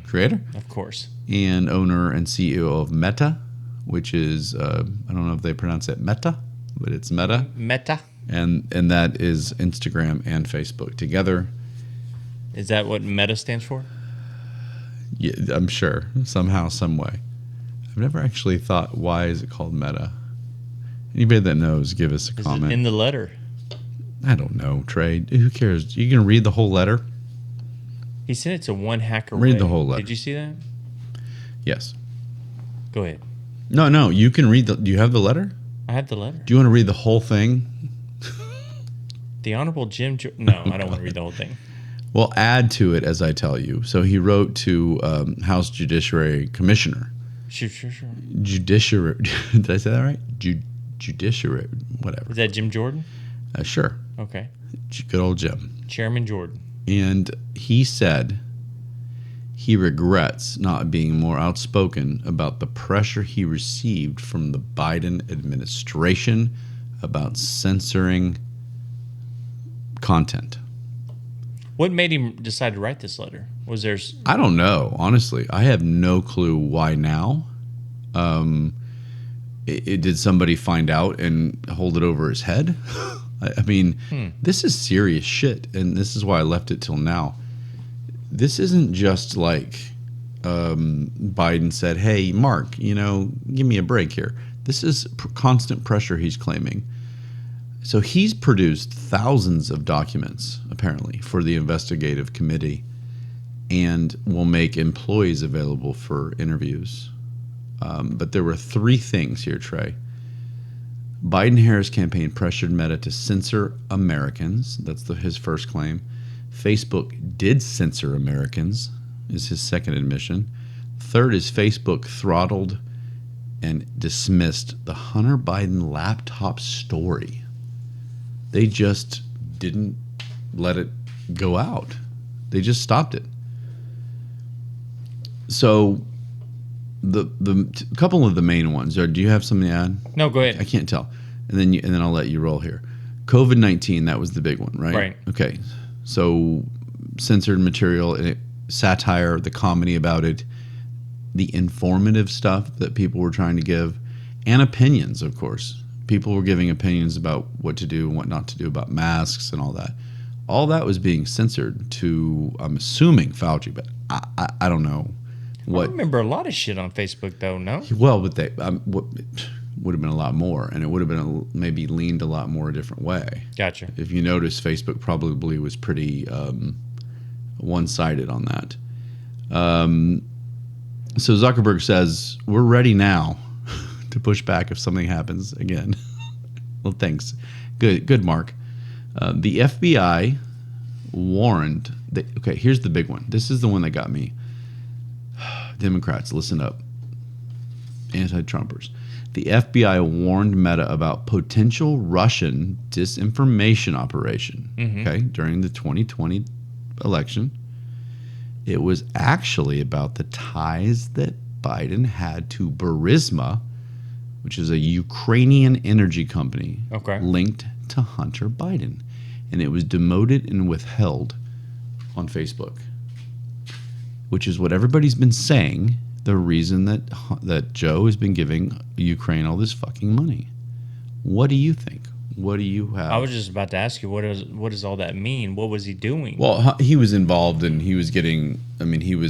creator, of course, and owner and CEO of Meta, which is I don't know if they pronounce it Meta, but it's Meta. Meta. And that is Instagram and Facebook together. Is that what Meta stands for? Yeah, I'm sure. Somehow, some way. I've never actually thought, why is it called Meta? Anybody that knows, give us a comment. It in the letter? I don't know, Trey. Who cares? You can read the whole letter? He sent it to one hacker. Read the whole letter. Did you see that? Yes. Go ahead. No. You can read do you have the letter? I have the letter. Do you want to read the whole thing? The Honorable Jim... No, I don't want to read the whole thing. Well, add to it as I tell you. So he wrote to House Judiciary Commissioner. Sure. Judiciary. Did I say that right? Judiciary. Whatever. Is that Jim Jordan? Sure. Okay. Good old Jim. Chairman Jordan. And he said he regrets not being more outspoken about the pressure he received from the Biden administration about censoring content. What made him decide to write this letter? Was there... I don't know, honestly. I have no clue why now. Did somebody find out and hold it over his head? I mean, this is serious shit, and this is why I left it till now. This isn't just like Biden said, hey, Mark, give me a break here. This is constant pressure he's claiming. So he's produced thousands of documents, apparently, for the investigative committee and will make employees available for interviews. But there were three things here, Trey. Biden-Harris campaign pressured Meta to censor Americans. That's his first claim. Facebook did censor Americans, is his second admission. Third is Facebook throttled and dismissed the Hunter Biden laptop story. They just didn't let it go out. They just stopped it. So the couple of the main ones are, do you have something to add? No, go ahead. I can't tell. And then I'll let you roll here. COVID-19, that was the big one, right? Right. Okay. So censored material, satire, the comedy about it, the informative stuff that people were trying to give, and opinions, of course. People were giving opinions about what to do and what not to do about masks and all that. All that was being censored to, I'm assuming, Fauci, but I don't know. I remember a lot of shit on Facebook, though, no? Well, but would have been a lot more, and it would have been maybe leaned a lot more a different way. Gotcha. If you notice, Facebook probably was pretty one-sided on that. So Zuckerberg says, we're ready now to push back if something happens again. Well, thanks. Good, Mark. The FBI warned... okay, here's the big one. This is the one that got me. Democrats, listen up. Anti-Trumpers. The FBI warned Meta about potential Russian disinformation operation, okay, during the 2020 election. It was actually about the ties that Biden had to Burisma, which is a Ukrainian energy company linked to Hunter Biden. And it was demoted and withheld on Facebook, which is what everybody's been saying, the reason that Joe has been giving Ukraine all this fucking money. What do you think? What do you have? I was just about to ask you, what does all that mean? What was he doing? Well, he was involved and he was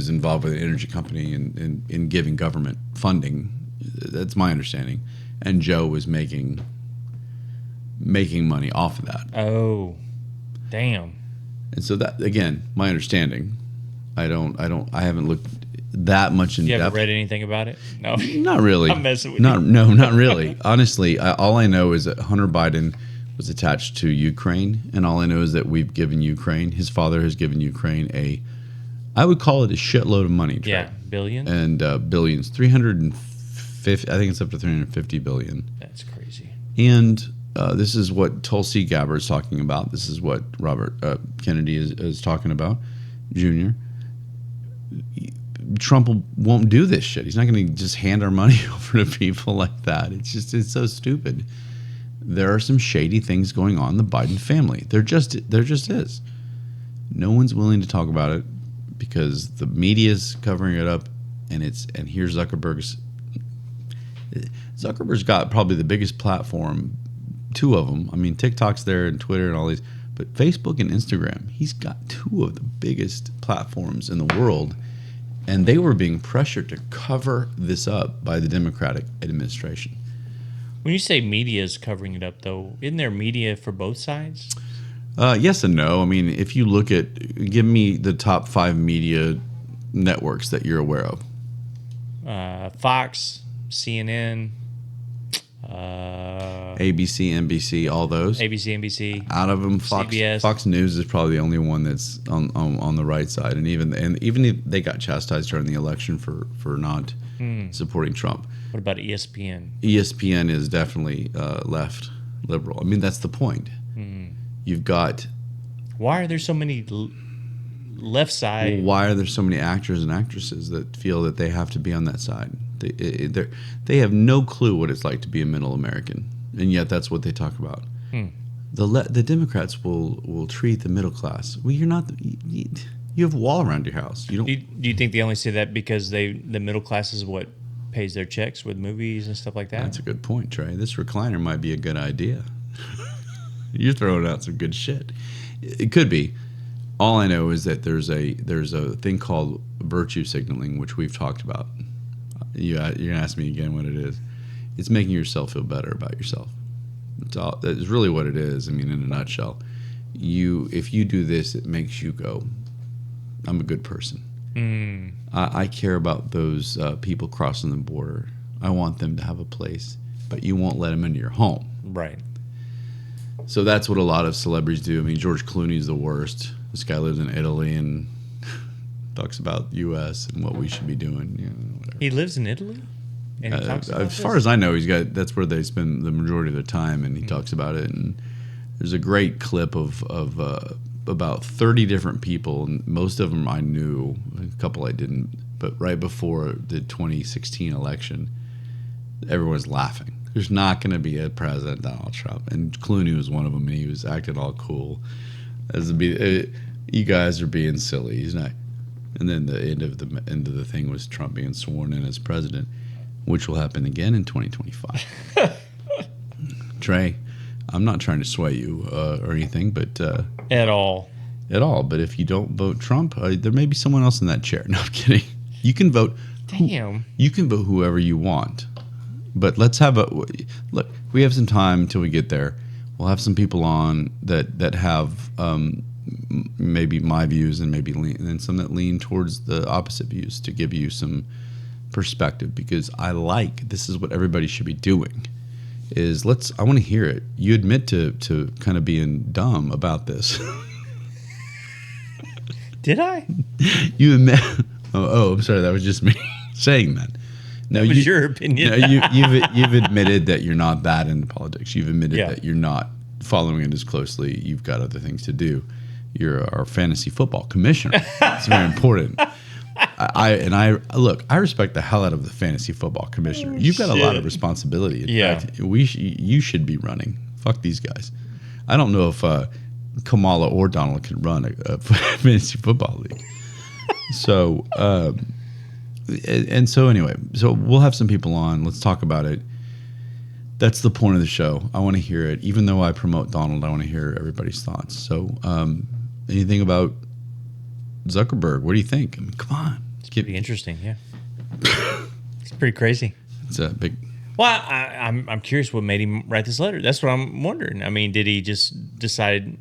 involved with an energy company in giving government funding. That's my understanding. And Joe was making money off of that. Oh, damn. And so that, again, my understanding. I haven't looked that much in depth. You haven't read anything about it? No. Not really. I'm messing with you. No, not really. Honestly, all I know is that Hunter Biden was attached to Ukraine, and all I know is that we've given Ukraine, his father has given Ukraine I would call it a shitload of money. Trey. Yeah, billions? And billions. 350, I think it's up to 350 billion. That's crazy. And this is what Tulsi Gabbard is talking about. This is what Robert Kennedy is talking about, Jr. Trump won't do this shit. He's not going to just hand our money over to people like that. It's so stupid. There are some shady things going on in the Biden family. There just is. No one's willing to talk about it because the media's covering it up, and here's Zuckerberg's got probably the biggest platform, two of them. I mean, TikTok's there and Twitter and all these, but Facebook and Instagram, he's got two of the biggest platforms in the world. And they were being pressured to cover this up by the Democratic administration. When you say media is covering it up, though, isn't there media for both sides? Yes and no. I mean, if you look give me the top 5 media networks that you're aware of. Fox, CNN, ABC, NBC, all those. ABC, NBC. Out of them, Fox News is probably the only one that's on the right side, and even if they got chastised during the election for not supporting Trump. What about ESPN? ESPN is definitely left liberal. I mean, that's the point. You've got. Why are there so many left side? Why are there so many actors and actresses that feel that they have to be on that side? They have no clue what it's like to be a middle American, and yet that's what they talk about. The Democrats will treat the middle class. Well, you're not. You have a wall around your house. You don't. Do you think they only say that because the middle class is what pays their checks with movies and stuff like that? That's a good point, Trey. This recliner might be a good idea. You're throwing out some good shit. It could be. All I know is that there's a thing called virtue signaling, which we've talked about. You're gonna ask me again what it is. It's making yourself feel better about yourself. That's really what it is. I mean, in a nutshell, if you do this, it makes you go, I'm a good person. I care about those people crossing the border. I want them to have a place, but you won't let them into your home. Right. So that's what a lot of celebrities do. I mean, George Clooney's the worst. This guy lives in Italy and talks about the U.S. and what we should be doing. He lives in Italy? And he talks about as far as I know, that's where they spend the majority of their time, and he talks about it. And there's a great clip of about 30 different people, and most of them I knew, a couple I didn't. But right before the 2016 election, everyone's laughing. There's not going to be a President Donald Trump, and Clooney was one of them, and he was acting all cool. You guys are being silly. He's not. And then the end of the thing was Trump being sworn in as president, which will happen again in 2025. Trey, I'm not trying to sway you or anything, but at all. But if you don't vote Trump, there may be someone else in that chair. No, I'm kidding. You can vote. Damn. You can vote whoever you want, but let's have look. We have some time until we get there. We'll have some people on that have maybe my views and and some that lean towards the opposite views to give you some perspective, because this is what everybody should be doing. I want to hear it. You admit to kind of being dumb about this. Did I? You admit. Oh, I'm sorry. That was just me saying that. No, that was your opinion. No, you've admitted that you're not that into politics. You've admitted that you're not following it as closely. You've got other things to do. You're our fantasy football commissioner. It's very important. I look. I respect the hell out of the fantasy football commissioner. You've got a lot of responsibility. In fact, you should be running. Fuck these guys. I don't know if Kamala or Donald can run a fantasy football league. So, so anyway, so we'll have some people on. Let's talk about it. That's the point of the show. I want to hear it. Even though I promote Donald, I want to hear everybody's thoughts. So, anything about Zuckerberg? What do you think? I mean, come on. It's pretty interesting, yeah. It's pretty crazy. It's a big... Well, I'm curious what made him write this letter. That's what I'm wondering. I mean, did he just decide,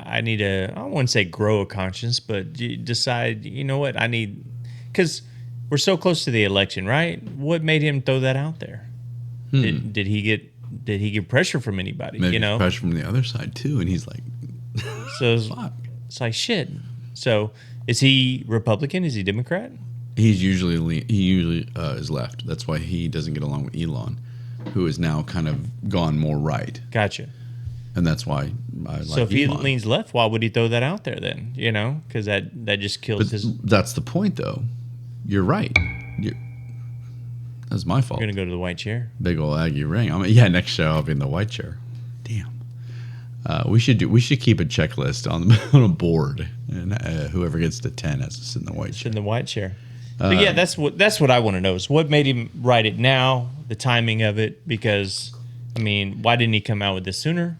I need to, I wouldn't say grow a conscience, but decide, you know what, I need... Because we're so close to the election, right? What made him throw that out there? Did he get pressure from anybody? Maybe pressure from the other side too, and he's like, so it's like shit. So is he Republican? Is he Democrat? He usually is left. That's why he doesn't get along with Elon, who is now kind of gone more right. Gotcha. And that's why I like So if Elon. he leans left, why would he throw that out there then? You know, because that just kills his. That's the point, though. You're right. That's my fault. You're gonna go to the white chair. Big old Aggie ring. Next show I'll be in the white chair. Damn. We should keep a checklist on a board, and whoever gets to 10 has to sit in the white chair. In the white chair. But yeah, that's what I want to know is what made him write it now, the timing of it, because I mean, why didn't he come out with this sooner?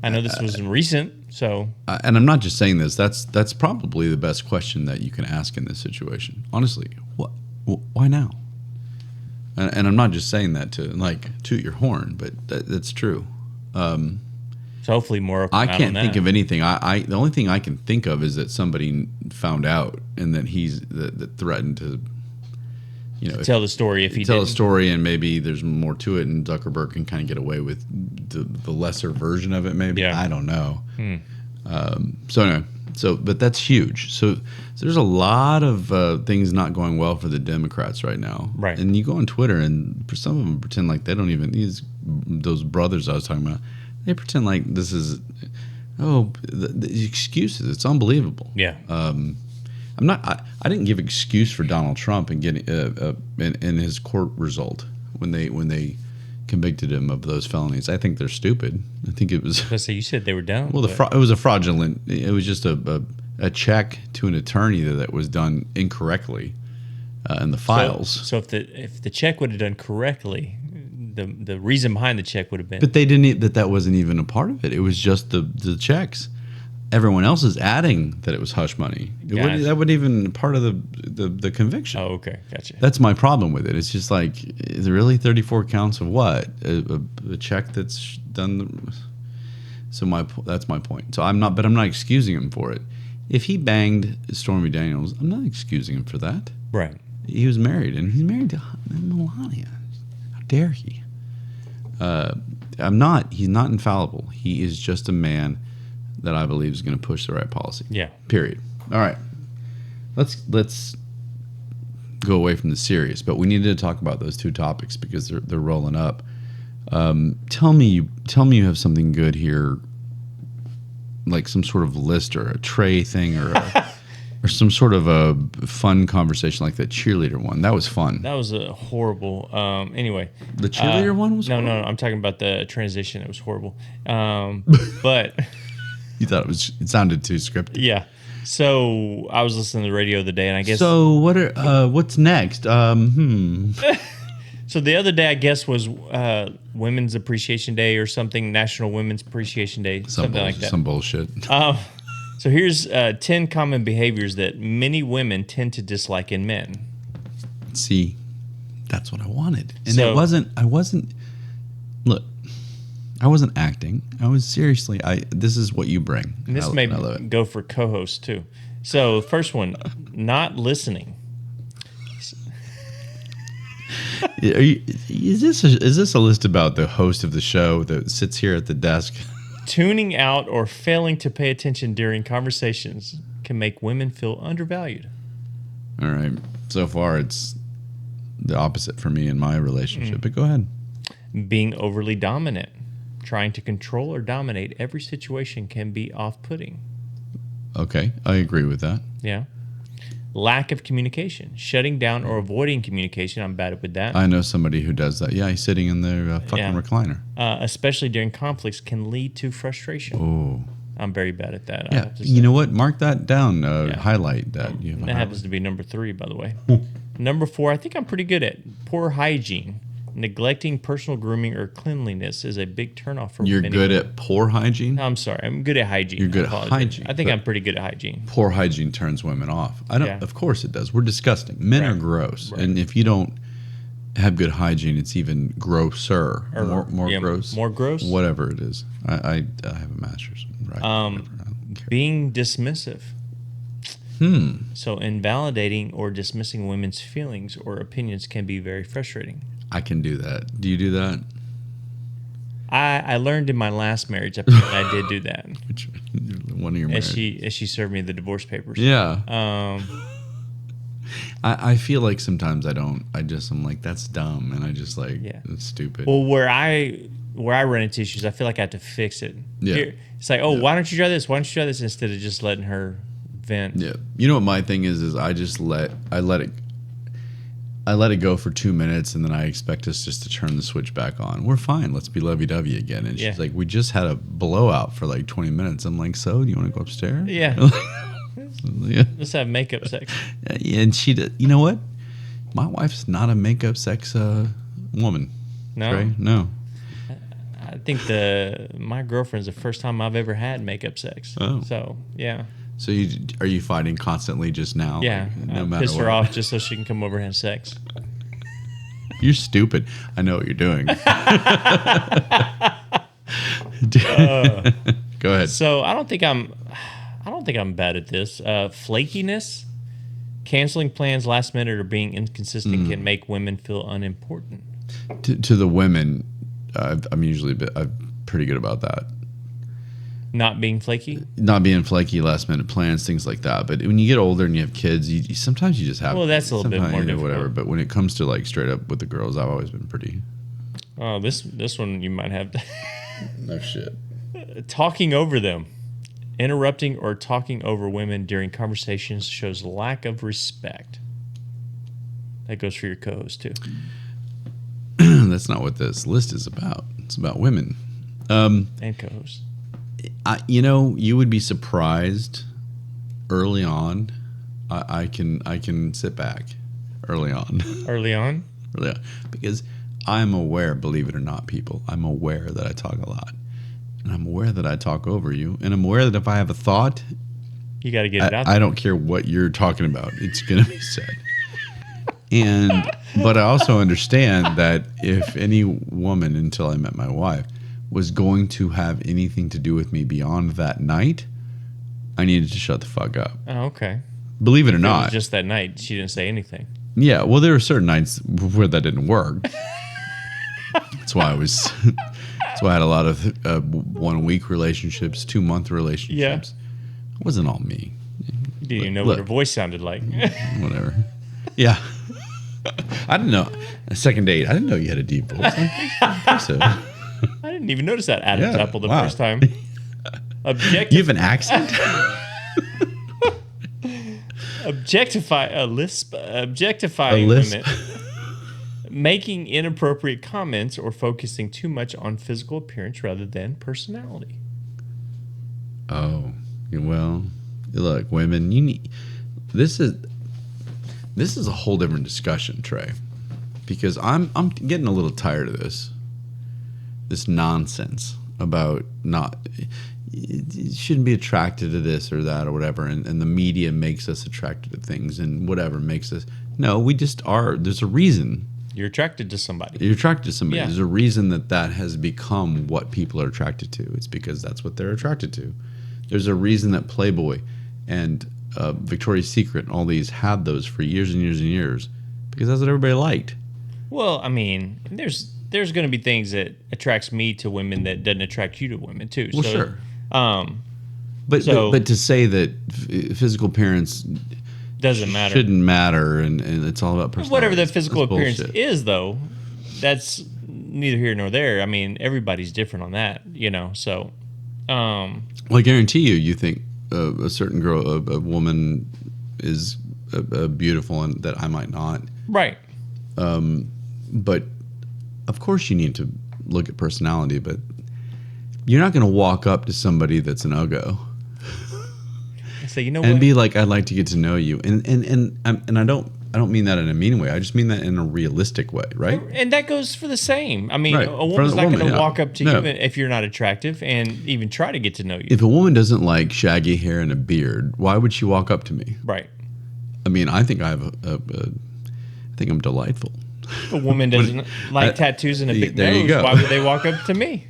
I know this wasn't recent, so. And I'm not just saying this. That's probably the best question that you can ask in this situation. Honestly, why now? And I'm not just saying that to like toot your horn, but that's true. So hopefully more. I can't think of anything. The only thing I can think of is that somebody found out and that that threatened to, tell the story if he tell a story, and maybe there's more to it, and Zuckerberg can kind of get away with the lesser version of it. Maybe I don't know. So anyway. But that's huge. So there's a lot of things not going well for the Democrats right now. Right. And you go on Twitter, and some of them pretend like they don't even, those brothers I was talking about, they pretend like this is, the excuses. It's unbelievable. Yeah. I didn't give excuse for Donald Trump and getting in his court result when they convicted him of those felonies. I think they're stupid. I think it was. So you said they were dumb. Well, it was a fraudulent. It was just a check to an attorney that was done incorrectly in the files. So if the check would have done correctly, the reason behind the check would have been. But they didn't. That wasn't even a part of it. It was just the checks. Everyone else is adding that it was hush money. That wouldn't even part of the conviction. Oh, okay, gotcha. That's my problem with it. It's just like, is it really 34 counts of what? A check that's done. That's my point. So I'm not excusing him for it. If he banged Stormy Daniels, I'm not excusing him for that. Right. He was married, and he's married to Melania. How dare he? He's not infallible. He is just a man that I believe is going to push the right policy. Yeah. Period. All right. Let's go away from the serious, but we needed to talk about those two topics because they're rolling up. Tell me you have something good here, like some sort of list or a Trey thing or or some sort of a fun conversation like that cheerleader one. That was fun. That was a horrible. Anyway, the cheerleader one was horrible? No. I'm talking about the transition. It was horrible. But. You thought it sounded too scripted. Yeah. So I was listening to the radio the other day, and I guess. So what's next? So the other day, I guess, was Women's Appreciation Day or something, National Women's Appreciation Day, something like that. Some bullshit. So here's 10 common behaviors that many women tend to dislike in men. See, that's what I wanted, and I wasn't. Look. I wasn't acting. I was seriously. This is what you bring. And this may go for co-host too. So first one, not listening. Is this a list about the host of the show that sits here at the desk? Tuning out or failing to pay attention during conversations can make women feel undervalued. All right. So far, it's the opposite for me in my relationship. But go ahead. Being overly dominant. Trying to control or dominate every situation can be off-putting. Okay, I agree with that. Yeah. Lack of communication, shutting down or avoiding communication. I'm bad with that. I know somebody who does that. Yeah, he's sitting in their fucking recliner. Especially during conflicts, can lead to frustration. Oh. I'm very bad at that. Yeah, you know what? Mark that down. Highlight that. That happens to be number 3, by the way. Number 4, I think I'm pretty good at poor hygiene. Neglecting personal grooming or cleanliness is a big turnoff for You're many good women. at poor hygiene? I'm sorry. I'm good at hygiene. You're good at hygiene. I think I'm pretty good at hygiene. Poor hygiene turns women off. Of course it does. We're disgusting. Men are gross. Right. And if you don't have good hygiene, it's even grosser. Or more gross. More gross? Whatever it is. I have a master's. Right. Being dismissive. So invalidating or dismissing women's feelings or opinions can be very frustrating. I can do that. Do you do that? I learned in my last marriage. I did do that. Which one of your marriages? As she served me the divorce papers. Yeah. I feel like sometimes I'm like, that's dumb, and I just like, it's stupid. Well, where I run into issues, I feel like I have to fix it. Yeah. It's like, why don't you try this? Why don't you try this, instead of just letting her vent? Yeah. You know what my thing is I let it go for 2 minutes, and then I expect us just to turn the switch back on. We're fine. Let's be lovey-dovey again. And she's like, we just had a blowout for like 20 minutes. I'm like, so do you want to go upstairs? Yeah. Yeah. Let's have makeup sex. Yeah, and she did. You know what? My wife's not a makeup sex woman. No? Trey? No. I think my girlfriend's the first time I've ever had makeup sex. Oh. So, yeah. So are you fighting constantly just now? Yeah. Like, no I matter pissed what? her off just so she can come over and have sex. You're stupid. I know what you're doing. Go ahead. So I don't think I'm bad at this. Flakiness, canceling plans last minute, or being inconsistent can make women feel unimportant. To the women, I'm usually I'm pretty good about that. Not being flaky? Not being flaky, last minute plans, things like that. But when you get older and you have kids, sometimes you just have. Well, that's a little bit more difficult. Whatever. But when it comes to like straight up with the girls, I've always been pretty. Oh, this one you might have to. No shit. Talking over them. Interrupting or talking over women during conversations shows lack of respect. That goes for your co-host too. That's not what this list is about. It's about women. And co-hosts. You would be surprised early on. I can sit back early on. Early on? Early on. Because I'm aware, believe it or not, people, I'm aware that I talk a lot. And I'm aware that I talk over you. And I'm aware that if I have a thought, you got to get it out there. I don't care what you're talking about. It's going to be said. But I also understand that if any woman, until I met my wife, was going to have anything to do with me beyond that night, I needed to shut the fuck up. Oh, okay. Believe it or It not. was just that night. She didn't say anything. Yeah, well, there were certain nights where that didn't work. That's why I had a lot of 1 week relationships, 2 month relationships. Yeah. It wasn't all me. You didn't even know what her voice sounded like. Whatever. Yeah. I didn't know. A second date, I didn't know you had a deep voice. Impressive. I didn't even notice that Adam's apple the first time. You have an accent? Objectifying women. Making inappropriate comments or focusing too much on physical appearance rather than personality. Oh, well, look, women, this is a whole different discussion, Trey, because I'm getting a little tired of this nonsense about you shouldn't be attracted to this or that or whatever, and the media makes us attracted to things and whatever makes us. No, we just are. There's a reason. You're attracted to somebody. You're attracted to somebody. Yeah. There's a reason that has become what people are attracted to. It's because that's what they're attracted to. There's a reason that Playboy and Victoria's Secret and all these had those for years and years and years, because that's what everybody liked. Well, I mean, there's going to be things that attracts me to women that doesn't attract you to women too. Well, so, sure. But to say that physical appearance doesn't matter, shouldn't matter, and it's all about personality. Whatever the physical appearance bullshit. is, though, that's neither here nor there. I mean, everybody's different on that, So, well, I guarantee you think a certain girl, a woman, is beautiful and that I might not. Right. But of course you need to look at personality, but you're not going to walk up to somebody that's an uggo So you know and what? be like, I'd like to get to know you. And I don't mean that in a mean way. I just mean that in a realistic way, right? And that goes for the same. I mean, Right. a woman's For the not going woman, to yeah. walk up to No. you if you're not attractive and even try to get to know you. If a woman doesn't like shaggy hair and a beard, why would she walk up to me? Right. I mean, I think I have I think I'm delightful. If a woman doesn't like tattoos and a big there you nose, go. why would they walk up to me?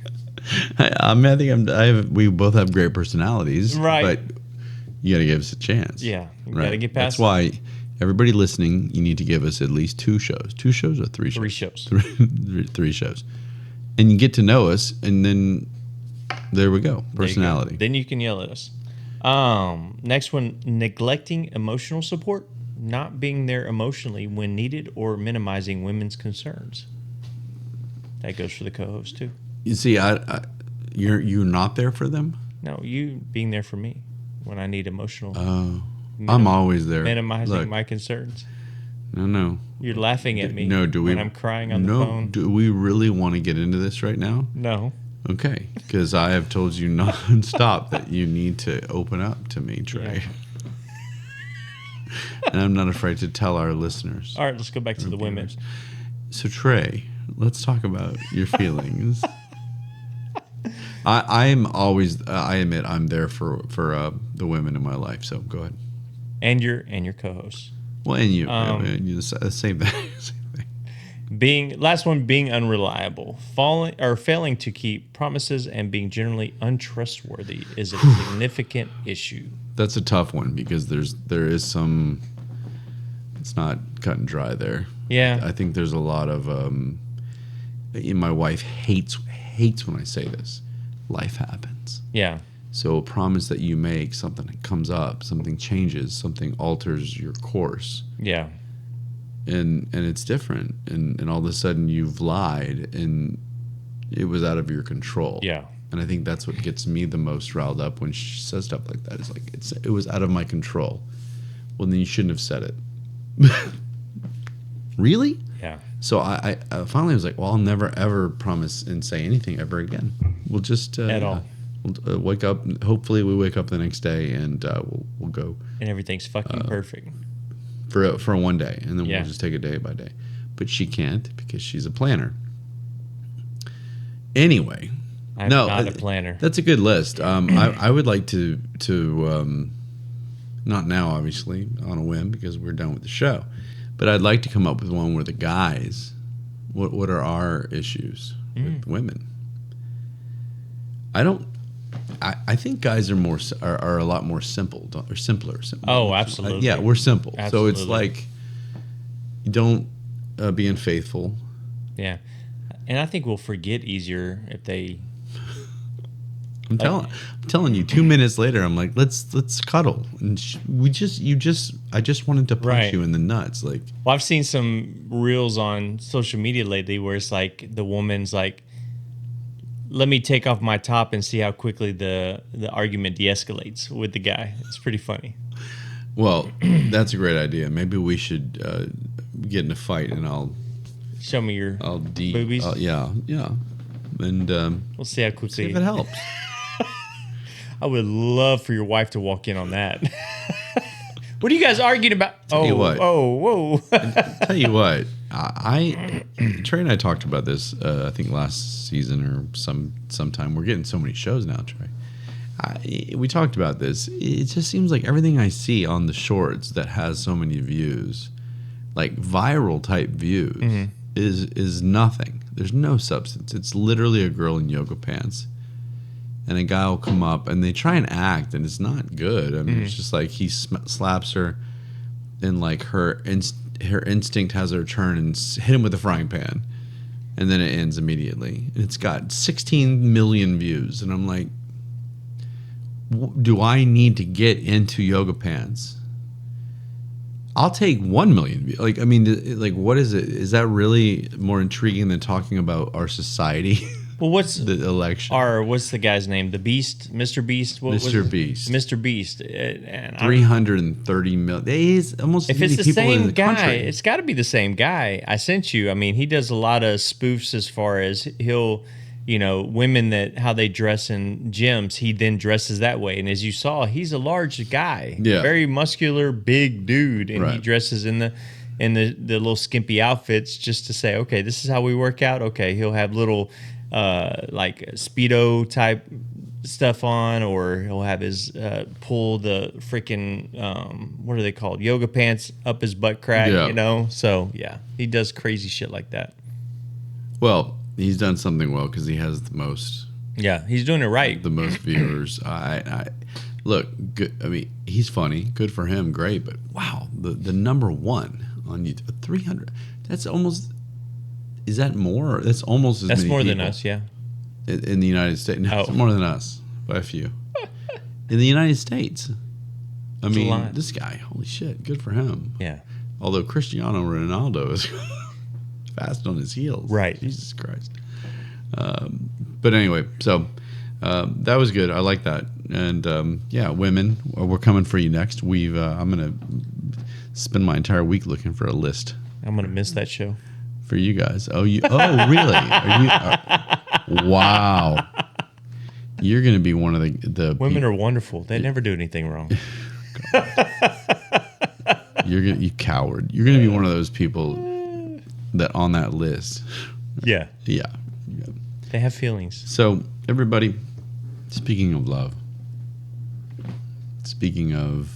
I mean, I think we both have great personalities, Right. But you got to give us a chance. Yeah, you right. gotta get past That's why everybody listening, you need to give us at least 2 shows. 2 shows or 3 shows? 3 shows. Three shows, and you get to know us, and then there we go. There you go. Personality. Then you can yell at us. Next one, neglecting emotional support, not being there emotionally when needed, or minimizing women's concerns. That goes for the co-host too. You see, you're not there for them. No, you being there for me when I need emotional. I'm always there. Minimizing Look, my concerns. No. You're laughing at me. No, do we? When I'm crying on the no, phone. do we really want to get into this right now? No. Okay, because I have told you nonstop that you need to open up to me, Trey. And I'm not afraid to tell our listeners. All right, let's go back to the women. So Trey, let's talk about your feelings. I am always. I admit I'm there for the women in my life. So go ahead. And your co-host. Well, and you same thing. Last one, being unreliable, failing to keep promises, and being generally untrustworthy is a significant issue. That's a tough one because there is some. It's not cut and dry there. Yeah, I think there's a lot of. My wife hates when I say this. Life happens. Yeah. So a promise that you make, something comes up, something changes, something alters your course. Yeah. And it's different, and all of a sudden you've lied, and it was out of your control. Yeah. And I think that's what gets me the most riled up when she says stuff like that. It's like it was out of my control. Well, then you shouldn't have said it. Really? Yeah. So I finally was like, well, I'll never ever promise and say anything ever again. We'll just At all. We'll wake up. Hopefully, we wake up the next day and we'll go And everything's fucking perfect. for one day, and then Yeah. we'll just take it day by day. But she can't because she's a planner. Anyway, I'm no, not a planner. That's a good list. I would like to not now, obviously, on a whim because we're done with the show, but I'd like to come up with one where the guys, what are our issues with women? I think guys are a lot more simple or simpler. Oh, absolutely. Yeah, we're simple. Absolutely. So it's like, don't be unfaithful. Yeah. And I think we'll forget easier if they. I'm telling you. 2 minutes later, I'm like, let's cuddle, and I just wanted to punch Right. you in the nuts, like. Well, I've seen some reels on social media lately where it's like the woman's like, let me take off my top and see how quickly the argument de-escalates with the guy. It's pretty funny. Well, that's a great idea. Maybe we should get in a fight, and I'll Show me your boobies. Yeah, and We'll see how see quickly. if it helps. I would love for your wife to walk in on that. What are you guys arguing about? Tell you what. Whoa. Tell you what, Trey and I talked about this. I think last season or sometime. We're getting so many shows now, Trey. We talked about this. It just seems like everything I see on the shorts that has so many views, like viral type views, is nothing. There's no substance. It's literally a girl in yoga pants, and a guy will come up and they try and act, and it's not good. I mean, it's just like he slaps her, and like her instinct has her turn and hit him with a frying pan, and then it ends immediately. And it's got 16 million views, and I'm like, do I need to get into yoga pants? I'll take 1 million views. Like, I mean, like, what is it? Is that really more intriguing than talking about our society? Well, what's the election? What's the guy's name? The Beast, Mr. Beast. Mr. Beast. Mr. Beast. And 330 million. He's almost if as it's many the people in same the guy, country. it's got to be the same guy. I sent you. I mean, he does a lot of spoofs as far as he'll, women that how they dress in gyms. He then dresses that way, and as you saw, he's a large guy, very muscular, big dude, and he dresses in the little skimpy outfits just to say, okay, this is how we work out. Okay, he'll have little like Speedo type stuff on, or he'll have his pull the freaking what are they called, yoga pants up his butt crack, so yeah, he does crazy shit like that. Well, he's done something well because he has the most. Yeah, he's doing it right. The most viewers. I look good. I mean, he's funny. Good for him. Great. But wow, the number one on YouTube, 300. That's almost. Is that more? That's almost as many. That's more people than us. Yeah. In the United States, no, it's more than us by a few. In the United States, I mean, this guy. Holy shit! Good for him. Yeah. Although Cristiano Ronaldo is fast on his heels. Right. Jesus Christ. But anyway, so that was good. I like that. And yeah, women, we're coming for you next. I'm gonna spend my entire week looking for a list. I'm gonna miss that show for you guys. Oh, really? Are you? Wow. You're gonna be one of the women are wonderful. They never do anything wrong. You coward. You're gonna be one of those people that on that list. Yeah. Yeah. They have feelings. So, everybody, speaking of love, speaking of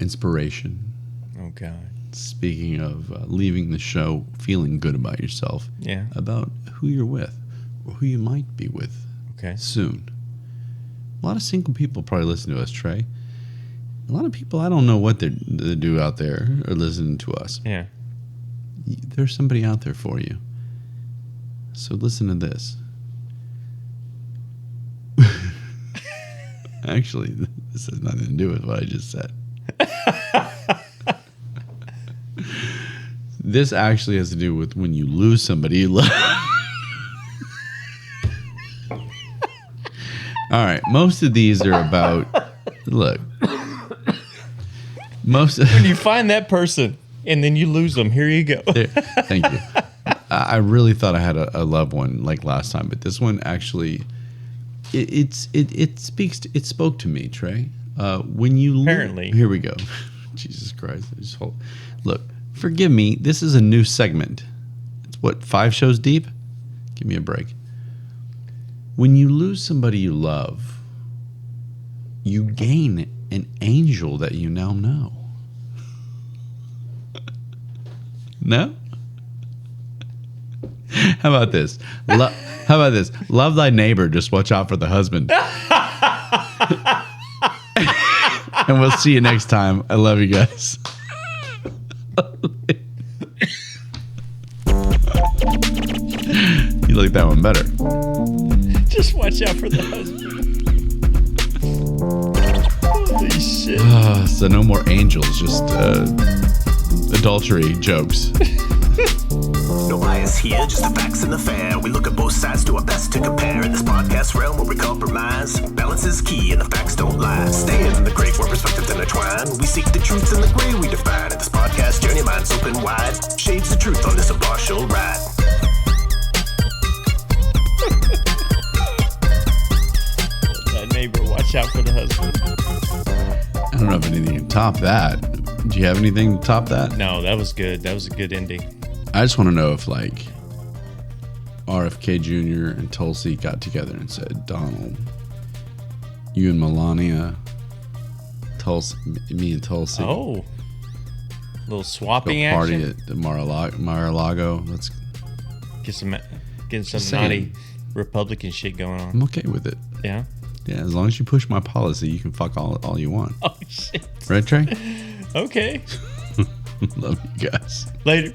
inspiration. Oh, God. Speaking of leaving the show feeling good about yourself. Yeah. About who you're with or who you might be with soon. A lot of single people probably listen to us, Trey. A lot of people, I don't know what they do out there are listening to us. Yeah. There's somebody out there for you. So listen to this. Actually, this has nothing to do with what I just said. This actually has to do with when you lose somebody you love. All right, most of these are about, look. When you find that person and then you lose them, here you go. Thank you. I really thought I had a loved one like last time, but this one actually, it spoke to me, Trey. When you apparently here we go. Jesus Christ! Look, forgive me. This is a new segment. It's what, 5 shows deep? Give me a break. When you lose somebody you love, you gain an angel that you now know. No? How about this? How about this? Love thy neighbor, just watch out for the husband. And we'll see you next time. I love you guys. You like that one better. Just watch out for the husband. Holy shit. So no more angels, just adultery jokes. No bias here, just the facts and the fair. We look at both sides, do our best to compare. In this podcast realm where we compromise, balance is key and the facts don't lie. Stay in the great where perspectives intertwine. We seek the truth in the gray we define. In this podcast journey, minds open wide. Shades the truth on this impartial ride. That neighbor, watch out for the husband. I don't know if anything can top that. Do you have anything to top that? No, that was good. That was a good ending. I just want to know if, like, RFK Jr. and Tulsi got together and said, Donald, you and Melania, Tulsi, me and Tulsi. Oh. Little swapping go party action. at the Mar-a-Lago. Let's get some naughty Republican shit going on. I'm okay with it. Yeah? Yeah, as long as you push my policy, you can fuck all you want. Oh, shit. Right, Trey? Okay. Love you guys. Later.